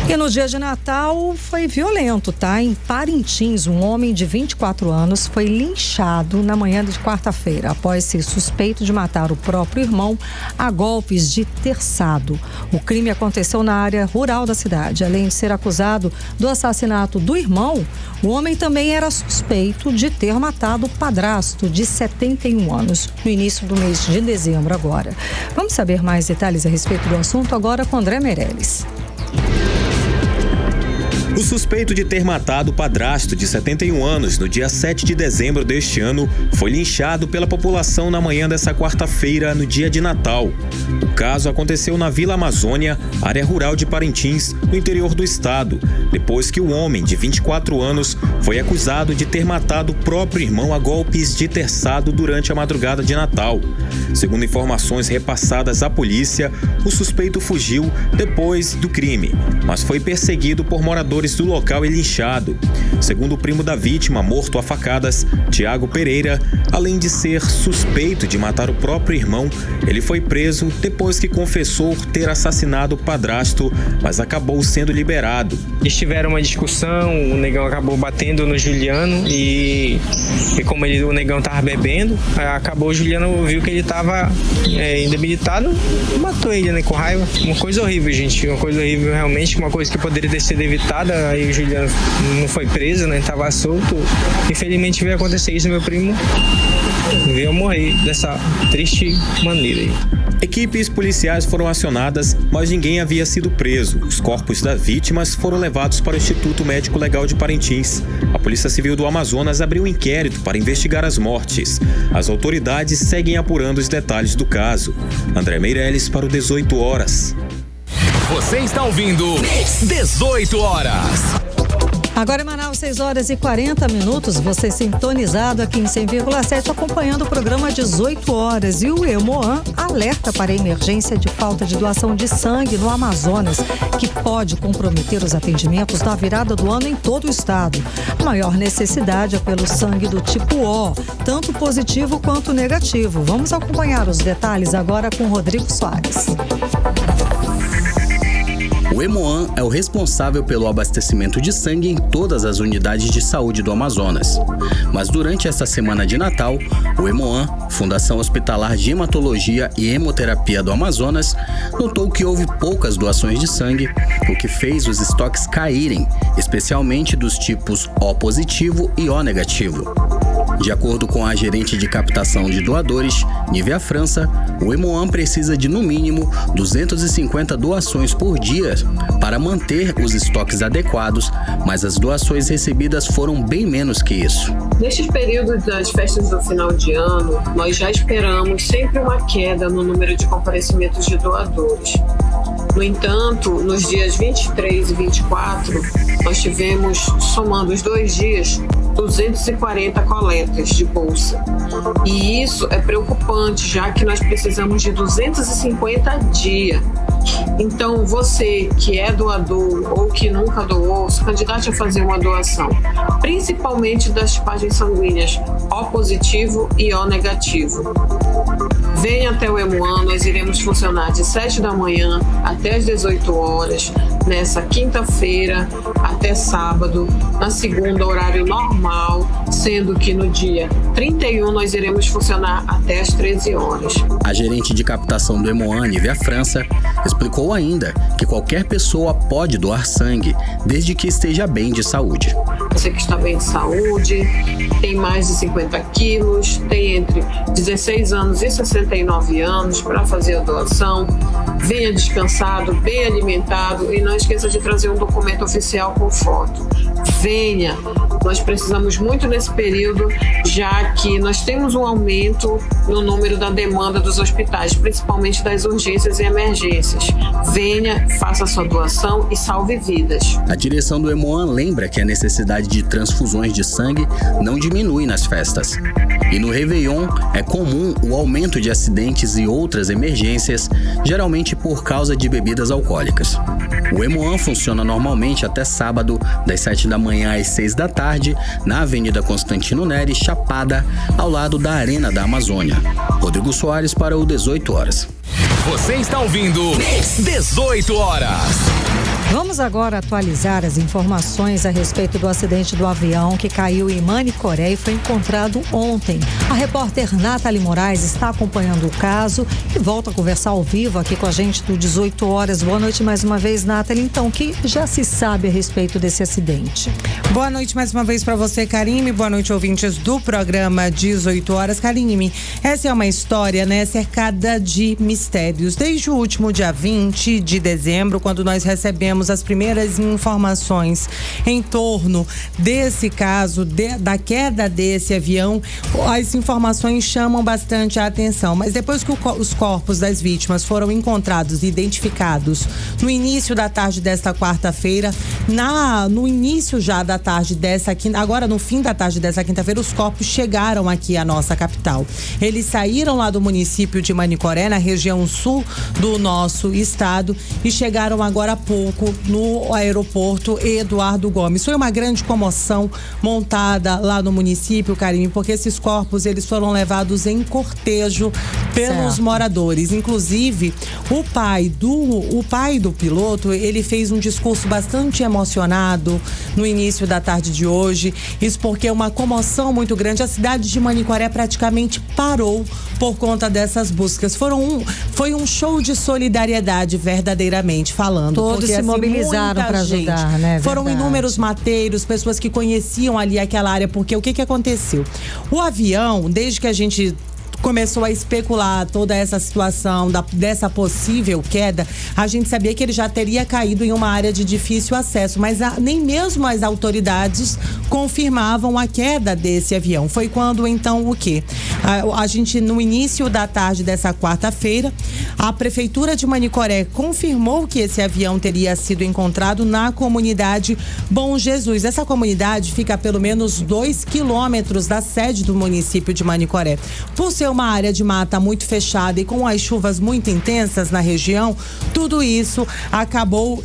E no dia de Natal foi violento, tá? Em Parintins, um homem de 24 anos foi linchado na manhã de quarta-feira, após ser suspeito de matar o próprio irmão a golpes de terçado. O crime aconteceu na área rural da cidade. Além de ser acusado do assassinato do irmão, o homem também era suspeito de ter matado o padrasto de 71 anos, no início do mês de dezembro agora. Vamos saber mais detalhes a respeito do assunto agora com André Meirelles. O suspeito de ter matado o padrasto de 71 anos no dia 7 de dezembro deste ano foi linchado pela população na manhã dessa quarta-feira, no dia de Natal. O caso aconteceu na Vila Amazônia, área rural de Parintins, no interior do estado, depois que o homem de 24 anos foi acusado de ter matado o próprio irmão a golpes de terçado durante a madrugada de Natal. Segundo informações repassadas à polícia, o suspeito fugiu depois do crime, mas foi perseguido por moradores moradores do local e linchado. Segundo o primo da vítima, morto a facadas, Tiago Pereira, além de ser suspeito de matar o próprio irmão, ele foi preso depois que confessou ter assassinado o padrasto, mas acabou sendo liberado. Eles tiveram uma discussão, o negão acabou batendo no Juliano e como o negão tava bebendo, acabou o Juliano viu que ele tava debilitado e matou ele, né, com raiva. Uma coisa horrível, gente, uma coisa horrível realmente, uma coisa que poderia ter sido evitada. Aí o Juliano não foi preso, né, tava solto. Infelizmente veio acontecer isso, meu primo veio morrer dessa triste maneira aí. Equipes policiais foram acionadas, mas ninguém havia sido preso. Os corpos das vítimas foram levados para o Instituto Médico Legal de Parintins. A Polícia Civil do Amazonas abriu um inquérito para investigar as mortes. As autoridades seguem apurando os detalhes do caso. André Meirelles para o 18 Horas. Você está ouvindo 18 Horas. Agora em Manaus, 6h40, você sintonizado aqui em 100,7, acompanhando o programa 18 Horas. E o Hemoan alerta para a emergência de falta de doação de sangue no Amazonas, que pode comprometer os atendimentos na virada do ano em todo o estado. A maior necessidade é pelo sangue do tipo O, tanto positivo quanto negativo. Vamos acompanhar os detalhes agora com Rodrigo Soares. O Hemoan é o responsável pelo abastecimento de sangue em todas as unidades de saúde do Amazonas. Mas durante esta semana de Natal, o Hemoan, Fundação Hospitalar de Hematologia e Hemoterapia do Amazonas, notou que houve poucas doações de sangue, o que fez os estoques caírem, especialmente dos tipos O positivo e O negativo. De acordo com a gerente de captação de doadores, Nívia França, o Hemoan precisa de no mínimo 250 doações por dia para manter os estoques adequados, mas as doações recebidas foram bem menos que isso. Nestes períodos das festas do final de ano, nós já esperamos sempre uma queda no número de comparecimentos de doadores. No entanto, nos dias 23 e 24, nós tivemos, somando os 2 dias, 240 coletas de bolsa. E isso é preocupante, já que nós precisamos de 250 dias. Então, você que é doador ou que nunca doou, se candidate a fazer uma doação, principalmente das tipagens sanguíneas O positivo e O negativo. Venha até o Hemoan, nós iremos funcionar de 7 da manhã até as 18 horas, nessa quinta-feira até sábado, na segunda horário normal, sendo que no dia 31 nós iremos funcionar até as 13 horas. A gerente de captação do Hemoan, Nívia França, explicou ainda que qualquer pessoa pode doar sangue, desde que esteja bem de saúde. Você que está bem de saúde, tem mais de 50 quilos, tem entre 16 anos e 69 anos para fazer a doação, venha descansado, bem alimentado e não esqueça de trazer um documento oficial com foto. Venha, nós precisamos muito nesse período, já que nós temos um aumento no número da demanda dos hospitais, principalmente das urgências e emergências. Venha, faça a sua doação e salve vidas. A direção do Hemoan lembra que a necessidade de transfusões de sangue não diminui nas festas. E no Réveillon é comum o aumento de acidentes e outras emergências, geralmente por causa de bebidas alcoólicas. O Hemoan funciona normalmente até sábado, das 7 da manhã às 6 da tarde, na Avenida Constantino Nery, Chapada, ao lado da Arena da Amazônia. Rodrigo Soares para o 18 Horas. Você está ouvindo 18 Horas. Vamos agora atualizar as informações a respeito do acidente do avião que caiu em Manicoré e foi encontrado ontem. A repórter Nathalie Moraes está acompanhando o caso e volta a conversar ao vivo aqui com a gente do 18 Horas. Boa noite mais uma vez, Nathalie. Então, o que já se sabe a respeito desse acidente? Boa noite mais uma vez para você, Karime. Boa noite, ouvintes do programa 18 Horas. Karime, essa é uma história, cercada de mistérios. Desde o último dia 20 de dezembro, quando nós recebemos as primeiras informações em torno desse caso, da queda desse avião, as informações chamam bastante a atenção. Mas depois que os corpos das vítimas foram encontrados e identificados no início da tarde desta quarta-feira, no início já da tarde dessa quinta, agora no fim da tarde dessa quinta-feira, os corpos chegaram aqui à nossa capital. Eles saíram lá do município de Manicoré, na região sul do nosso estado, e chegaram agora há pouco corpo no aeroporto Eduardo Gomes. Foi uma grande comoção montada lá no município, Karime, porque esses corpos eles foram levados em cortejo pelos moradores. Inclusive, o pai do piloto, ele fez um discurso bastante emocionado no início da tarde de hoje. Isso porque é uma comoção muito grande. A cidade de Manicoré praticamente parou por conta dessas buscas. Foi um show de solidariedade, verdadeiramente falando. Todos porque, se assim, mobilizaram para ajudar, né? Foram Verdade. inúmeros mateiros, pessoas que conheciam ali aquela área, porque o que aconteceu? O avião, desde que a gente começou a especular toda essa situação dessa possível queda, a gente sabia que ele já teria caído em uma área de difícil acesso, mas nem mesmo as autoridades confirmavam a queda desse avião. Foi quando, então, o quê? A gente, no início da tarde dessa quarta-feira, a Prefeitura de Manicoré confirmou que esse avião teria sido encontrado na comunidade Bom Jesus. Essa comunidade fica a pelo menos 2 quilômetros da sede do município de Manicoré. Por ser uma área de mata muito fechada e com as chuvas muito intensas na região, tudo isso acabou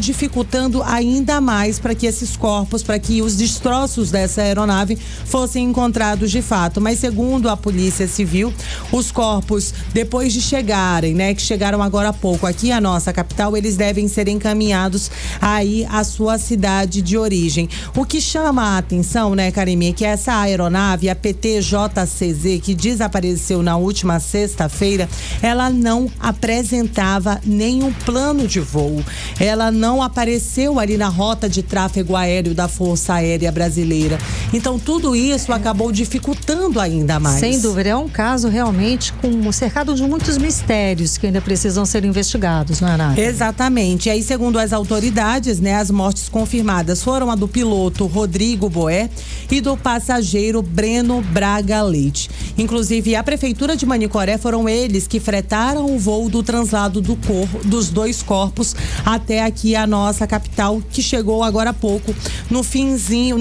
dificultando ainda mais para que esses corpos, para que os destroços dessa aeronave fossem encontrados de fato. Mas segundo a Polícia Civil, os corpos, depois de chegarem, que chegaram agora há pouco aqui à nossa capital, eles devem ser encaminhados aí à sua cidade de origem. O que chama a atenção, Karime, é que essa aeronave, a PT-JCZ, que desapareceu na última sexta-feira, ela não apresentava nenhum plano de voo. Ela não apareceu ali na rota de tráfego aéreo da Força Aérea Brasileira. Então, tudo isso acabou dificultando ainda mais. Sem dúvida, é um caso realmente cercado de muitos mistérios que ainda precisam ser investigados, não é, Nádia? Exatamente. E aí, segundo as autoridades, as mortes confirmadas foram a do piloto Rodrigo Boé e do passageiro Breno Braga Leite. Inclusive, a Prefeitura de Manicoré foram eles que fretaram o voo do translado dos dois corpos até aqui a nossa capital, que chegou agora há pouco, no finzinho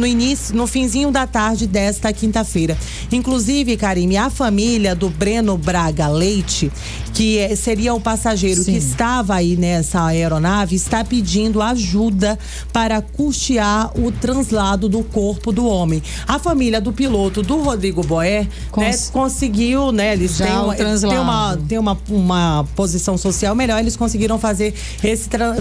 da tarde desta quinta-feira. Inclusive, Karime, a família do Breno Braga Leite, que seria o passageiro que estava aí nessa aeronave, está pedindo ajuda para custear o translado do corpo do homem. A família do piloto, do Rodrigo Boé, conseguiu, eles têm uma posição social melhor, eles conseguiram fazer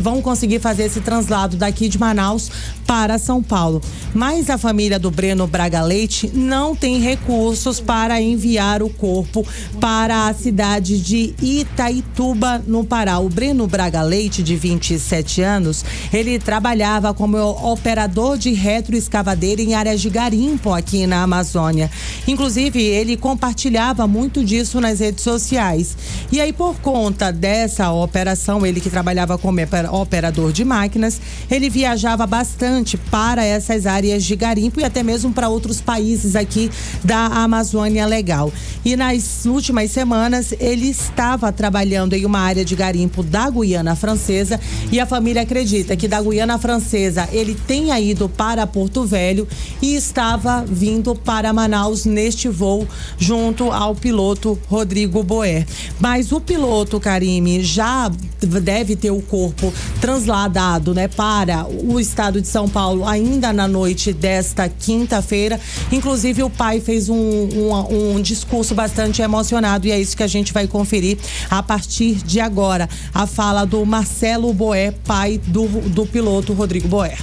vão conseguir fazer esse translado daqui de Manaus para São Paulo. Mas a família do Breno Braga Leite não tem recursos para enviar o corpo para a cidade de Itaituba, no Pará. O Breno Braga Leite, de 27 anos, ele trabalhava como operador de retroescavadeira em áreas de garimpo aqui na Amazônia. Inclusive, ele compartilhava muito disso nas redes sociais. E aí, por conta dessa operação, ele que trabalhava como operador de máquinas, ele viajava bastante para essas áreas de garimpo e até mesmo para outros países aqui da Amazônia Legal. E nas últimas semanas, ele estava trabalhando em uma área de garimpo da Guiana Francesa, e a família acredita que da Guiana Francesa ele tenha ido para Porto Velho e estava vindo para Manaus neste voo junto ao piloto Rodrigo Boé. Mas o piloto, Karime, já deve ter o corpo transladado, para o estado de São Paulo ainda na noite desta quinta-feira. Inclusive, o pai fez um discurso bastante emocionado, e é isso que a gente vai conferir a partir de agora. A fala do Marcelo Boé, pai do piloto Rodrigo Boé.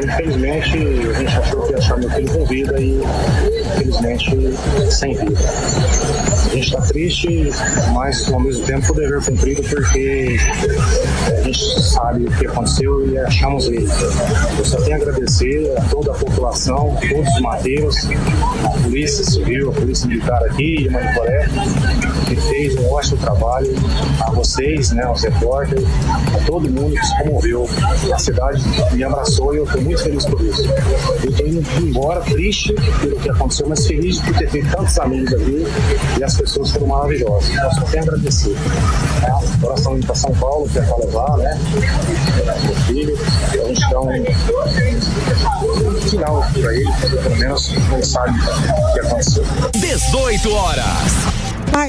Infelizmente, a gente achou que ia achar meu filho com vida e, infelizmente, sem vida. A gente está triste, mas ao mesmo tempo o dever cumprido, porque a gente sabe o que aconteceu e achamos ele. Eu só tenho a agradecer a toda a população, todos os mateiros, a Polícia Civil, a Polícia Militar aqui em Manicoré, que fez um ótimo trabalho, a vocês, aos repórteres, a todo mundo que se comoveu. A cidade me abraçou e eu estou muito feliz por isso. Eu estou indo embora triste pelo que aconteceu, mas feliz por ter feito tantos amigos aqui, e as pessoas foram maravilhosas. Eu só tenho a agradecer. Agora estamos indo para São Paulo, que é para levar, meu filho. A gente dá um final para ele, pelo menos não sabe o que aconteceu. 18 horas.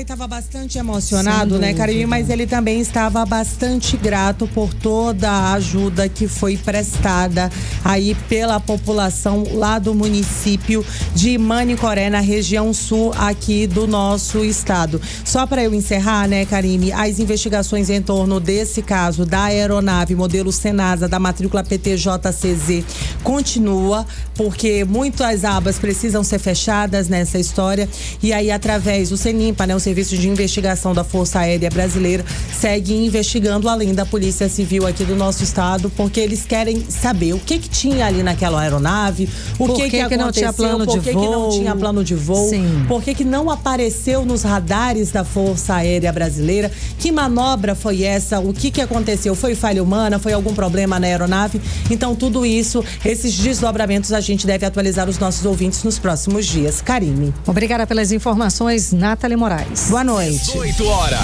Estava bastante emocionado, né, Karine? Mas ele também estava bastante grato por toda a ajuda que foi prestada aí pela população lá do município de Manicoré, na região sul aqui do nosso estado. Só para eu encerrar, né, Karine, as investigações em torno desse caso da aeronave modelo Senasa da matrícula PTJCZ continua, porque muitas abas precisam ser fechadas nessa história, e aí através do CENIMPA, né, o Serviço de Investigação da Força Aérea Brasileira, segue investigando, além da Polícia Civil aqui do nosso estado, porque eles querem saber o que tinha ali naquela aeronave, por que aconteceu, não tinha plano por de que voo. não tinha plano de voo, Sim. por que não apareceu nos radares da Força Aérea Brasileira, que manobra foi essa, o que aconteceu, foi falha humana, foi algum problema na aeronave? Então tudo isso, esses desdobramentos a gente deve atualizar os nossos ouvintes nos próximos dias. Karine. Obrigada pelas informações, Nathalie Moraes. Boa noite. 18 horas.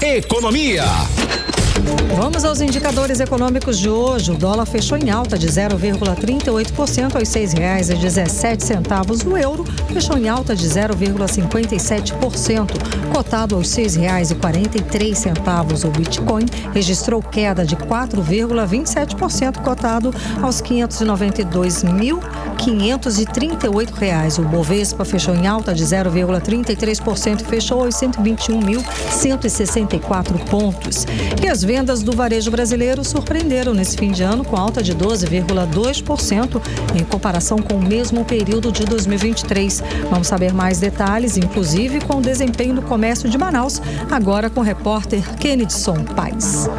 Economia. Vamos aos indicadores econômicos de hoje. O dólar fechou em alta de 0,38% aos R$ 6,17. O euro fechou em alta de 0,57%, cotado aos R$ 6,43. O Bitcoin registrou queda de 4,27%, cotado aos R$ 592.538. O Bovespa fechou em alta de 0,33% e fechou aos 121.164 pontos. E as vendas do varejo brasileiro surpreenderam nesse fim de ano com alta de 12,2% em comparação com o mesmo período de 2023. Vamos saber mais detalhes, inclusive com o desempenho do comércio de Manaus, agora com o repórter Kennedson Paes.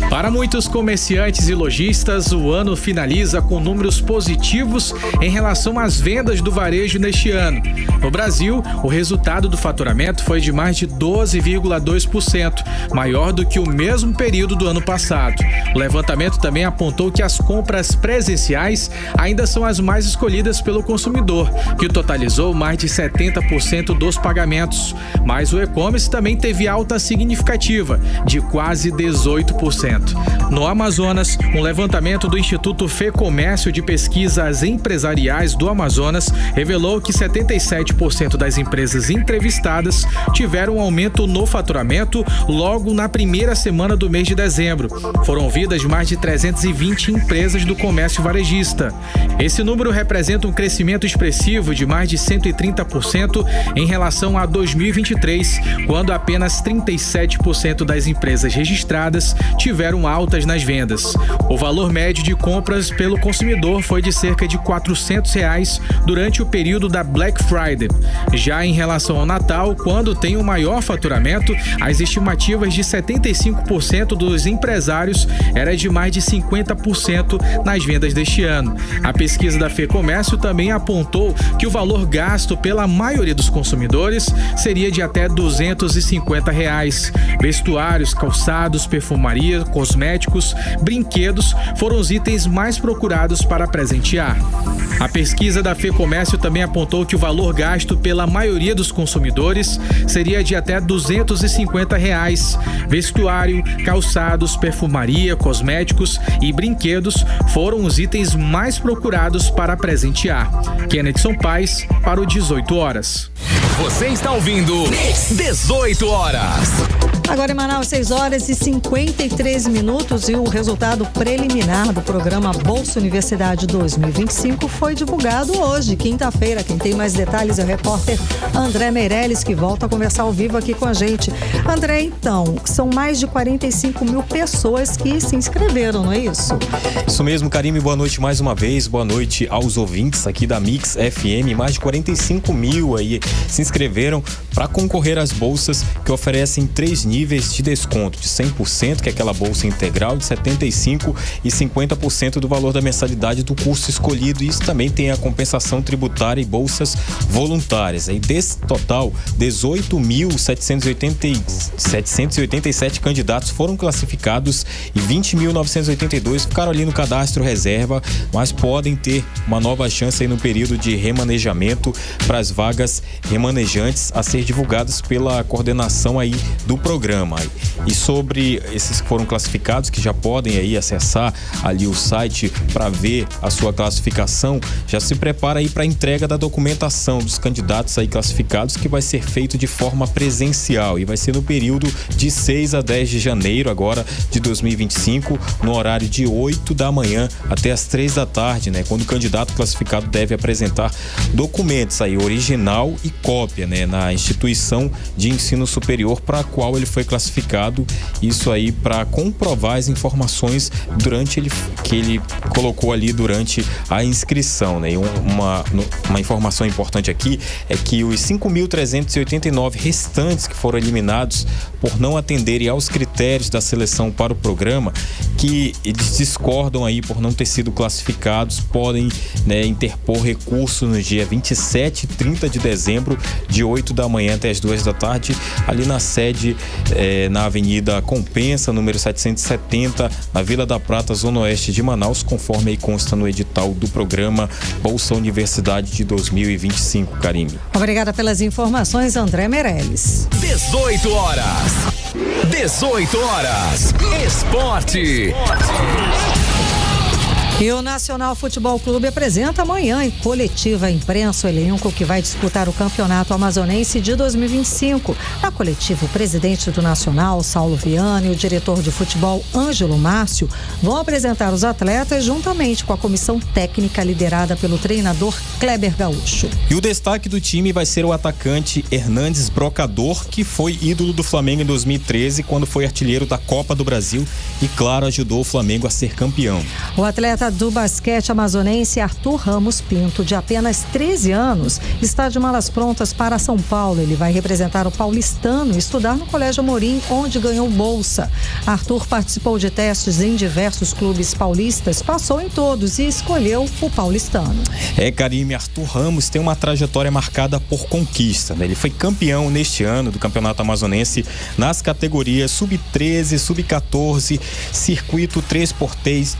Para muitos comerciantes e lojistas, o ano finaliza com números positivos em relação às vendas do varejo neste ano. No Brasil, o resultado do faturamento foi de mais de 12,2%, maior do que o mesmo período do ano passado. O levantamento também apontou que as compras presenciais ainda são as mais escolhidas pelo consumidor, que totalizou mais de 70% dos pagamentos. Mas o e-commerce também teve alta significativa, de quase 18%. No Amazonas, um levantamento do Instituto FEComércio de Pesquisas Empresariais do Amazonas revelou que 77% das empresas entrevistadas tiveram um aumento no faturamento logo na primeira semana do mês de dezembro. Foram ouvidas mais de 320 empresas do comércio varejista. Esse número representa um crescimento expressivo de mais de 130% em relação a 2023, quando apenas 37% das empresas registradas tiveram altas nas vendas. O valor médio de compras pelo consumidor foi de cerca de R$ 400 durante o período da Black Friday. Já em relação ao Natal, quando tem o maior faturamento, as estimativas de 75% dos empresários era de mais de 50% nas vendas deste ano. A pesquisa da FEComércio também apontou que o valor gasto pela maioria dos consumidores seria de até R$ 250. Vestuários, calçados, perfumaria, cosméticos, brinquedos foram os itens mais procurados para presentear. A pesquisa da FEComércio também apontou que o valor gasto pela maioria dos consumidores seria de até R$ 250. Vestuário, calçados, perfumaria, cosméticos e brinquedos foram os itens mais procurados para presentear. Kennedson Paes para o 18 horas. Você está ouvindo 18 horas. Agora em Manaus, 6 horas e 53 minutos, e o resultado preliminar do programa Bolsa Universidade 2025 foi divulgado hoje, quinta-feira. Quem tem mais detalhes é o repórter André Meirelles, que volta a conversar ao vivo aqui com a gente. André, então, são mais de 45 mil pessoas que se inscreveram, não é isso? Isso mesmo, Karine, boa noite mais uma vez, boa noite aos ouvintes aqui da Mix FM. Mais de 45 mil aí se inscreveram para concorrer às bolsas que oferecem 3 níveis de desconto, de 100%, que é aquela bolsa integral, de 75% e 50% do valor da mensalidade do curso escolhido. Isso também tem a compensação tributária e bolsas voluntárias. Aí desse total, 18.787 candidatos foram classificados e 20.982 ficaram ali no cadastro reserva, mas podem ter uma nova chance aí no período de remanejamento para as vagas remanejantes a ser divulgadas pela coordenação aí do programa. programa. E sobre esses que foram classificados, que já podem aí acessar ali o site para ver a sua classificação, já se prepara aí para a entrega da documentação dos candidatos aí classificados, que vai ser feito de forma presencial e vai ser no período de 6 a 10 de janeiro agora de 2025, no horário de 8 da manhã até as 3 da tarde, né? Quando o candidato classificado deve apresentar documentos aí, original e cópia, né? Na instituição de ensino superior para a qual ele foi classificado. Isso aí para comprovar as informações que ele colocou ali durante a inscrição, né? E uma informação importante aqui é que os 5.389 restantes que foram eliminados por não atenderem aos critérios da seleção para o programa, que eles discordam aí por não ter sido classificados, podem, né, interpor recurso no dia 27 e 30 de dezembro, de 8 da manhã até as 2 da tarde, ali na sede, na Avenida Compensa, número 770, na Vila da Prata, Zona Oeste de Manaus, conforme aí consta no edital do programa Bolsa Universidade de 2025, Karime. Obrigada pelas informações, André Meirelles. 18 horas. Esporte. E o Nacional Futebol Clube apresenta amanhã em coletiva à imprensa o elenco que vai disputar o Campeonato Amazonense de 2025. Na coletiva, o presidente do Nacional, Saulo Viana, e o diretor de futebol, Ângelo Márcio, vão apresentar os atletas juntamente com a comissão técnica liderada pelo treinador Kleber Gaúcho. E o destaque do time vai ser o atacante Hernandes Brocador, que foi ídolo do Flamengo em 2013, quando foi artilheiro da Copa do Brasil e, claro, ajudou o Flamengo a ser campeão. O atleta do basquete amazonense Arthur Ramos Pinto, de apenas 13 anos, está de malas prontas para São Paulo. Ele vai representar o paulistano e estudar no Colégio Amorim, onde ganhou bolsa. Arthur participou de testes em diversos clubes paulistas, passou em todos e escolheu o paulistano. Karime, Arthur Ramos tem uma trajetória marcada por conquista, né? Ele foi campeão neste ano do Campeonato Amazonense nas categorias Sub-13, Sub-14, Circuito 3x3,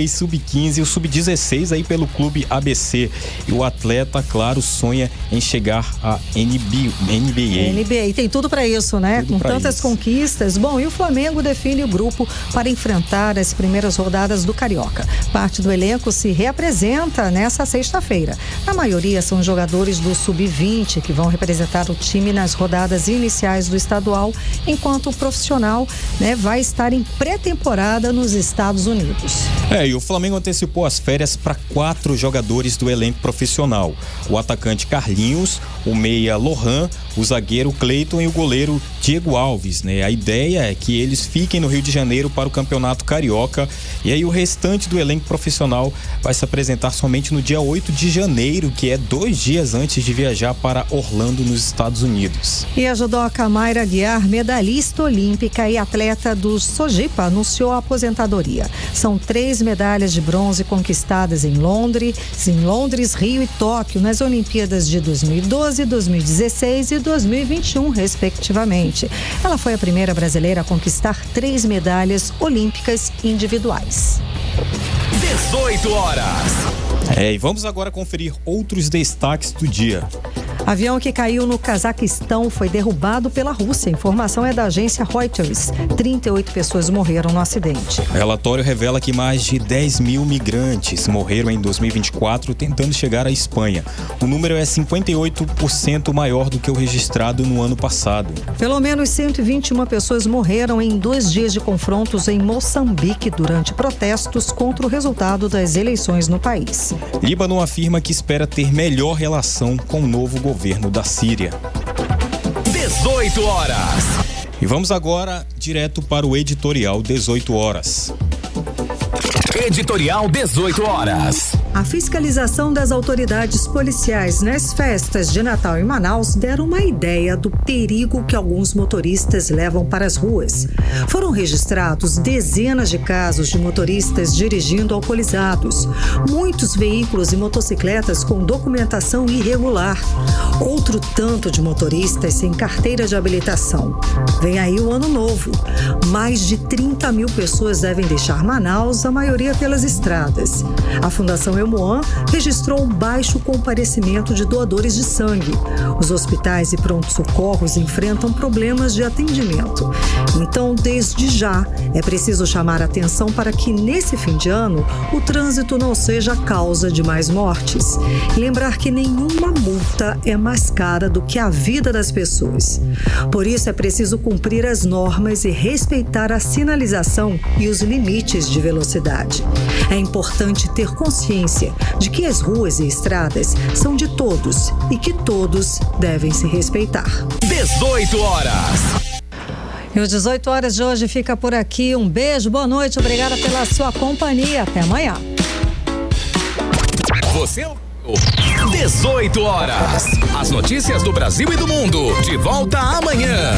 Sub-15 e o Sub-16 aí pelo Clube ABC. E o atleta, claro, sonha em chegar à NBA. E tem tudo para isso, né? Com tantas conquistas. Bom, e o Flamengo define o grupo para enfrentar as primeiras rodadas do Carioca. Parte do elenco se reapresenta nessa sexta-feira. A maioria são jogadores do Sub-20 que vão representar o time nas rodadas iniciais do estadual, enquanto o profissional, né, vai estar em pré-temporada nos Estados Unidos. E o Flamengo antecipou as férias para 4 jogadores do elenco profissional: o atacante Carlinhos, o meia Lohan, o zagueiro Cleiton e o goleiro Diego Alves, né? A ideia é que eles fiquem no Rio de Janeiro para o Campeonato Carioca, e aí o restante do elenco profissional vai se apresentar somente no dia 8 de janeiro, que é 2 dias antes de viajar para Orlando, nos Estados Unidos. E a judoca Mayra Guiar, medalhista olímpica e atleta do Sojipa, anunciou a aposentadoria. São 3 medalhas de bronze conquistadas em Londres, Rio e Tóquio, nas Olimpíadas de 2012, 2016 e 2021, respectivamente. Ela foi a primeira brasileira a conquistar 3 medalhas olímpicas individuais. 18 horas. E vamos agora conferir outros destaques do dia. Avião que caiu no Cazaquistão foi derrubado pela Rússia. A informação é da agência Reuters. 38 pessoas morreram no acidente. O relatório revela que mais de 10 mil migrantes morreram em 2024 tentando chegar à Espanha. O número é 58% maior do que o registrado no ano passado. Pelo menos 121 pessoas morreram em 2 dias de confrontos em Moçambique durante protestos contra o resultado das eleições no país. Líbano afirma que espera ter melhor relação com o novo governo da Síria. 18 horas. E vamos agora direto para o editorial 18 horas. Editorial 18 horas. A fiscalização das autoridades policiais nas festas de Natal em Manaus deram uma ideia do perigo que alguns motoristas levam para as ruas. Foram registrados dezenas de casos de motoristas dirigindo alcoolizados, muitos veículos e motocicletas com documentação irregular, outro tanto de motoristas sem carteira de habilitação. Vem aí o ano novo. Mais de 30 mil pessoas devem deixar Manaus, a maioria pelas estradas. A Fundação Demoan registrou um baixo comparecimento de doadores de sangue. Os hospitais e pronto-socorros enfrentam problemas de atendimento. Então, desde já, é preciso chamar a atenção para que, nesse fim de ano, o trânsito não seja a causa de mais mortes. Lembrar que nenhuma multa é mais cara do que a vida das pessoas. Por isso, é preciso cumprir as normas e respeitar a sinalização e os limites de velocidade. É importante ter consciência de que as ruas e estradas são de todos e que todos devem se respeitar. 18 horas. E o 18 horas de hoje fica por aqui. Um beijo, boa noite, obrigada pela sua companhia. Até amanhã. Você 18 horas. As notícias do Brasil e do mundo. De volta amanhã.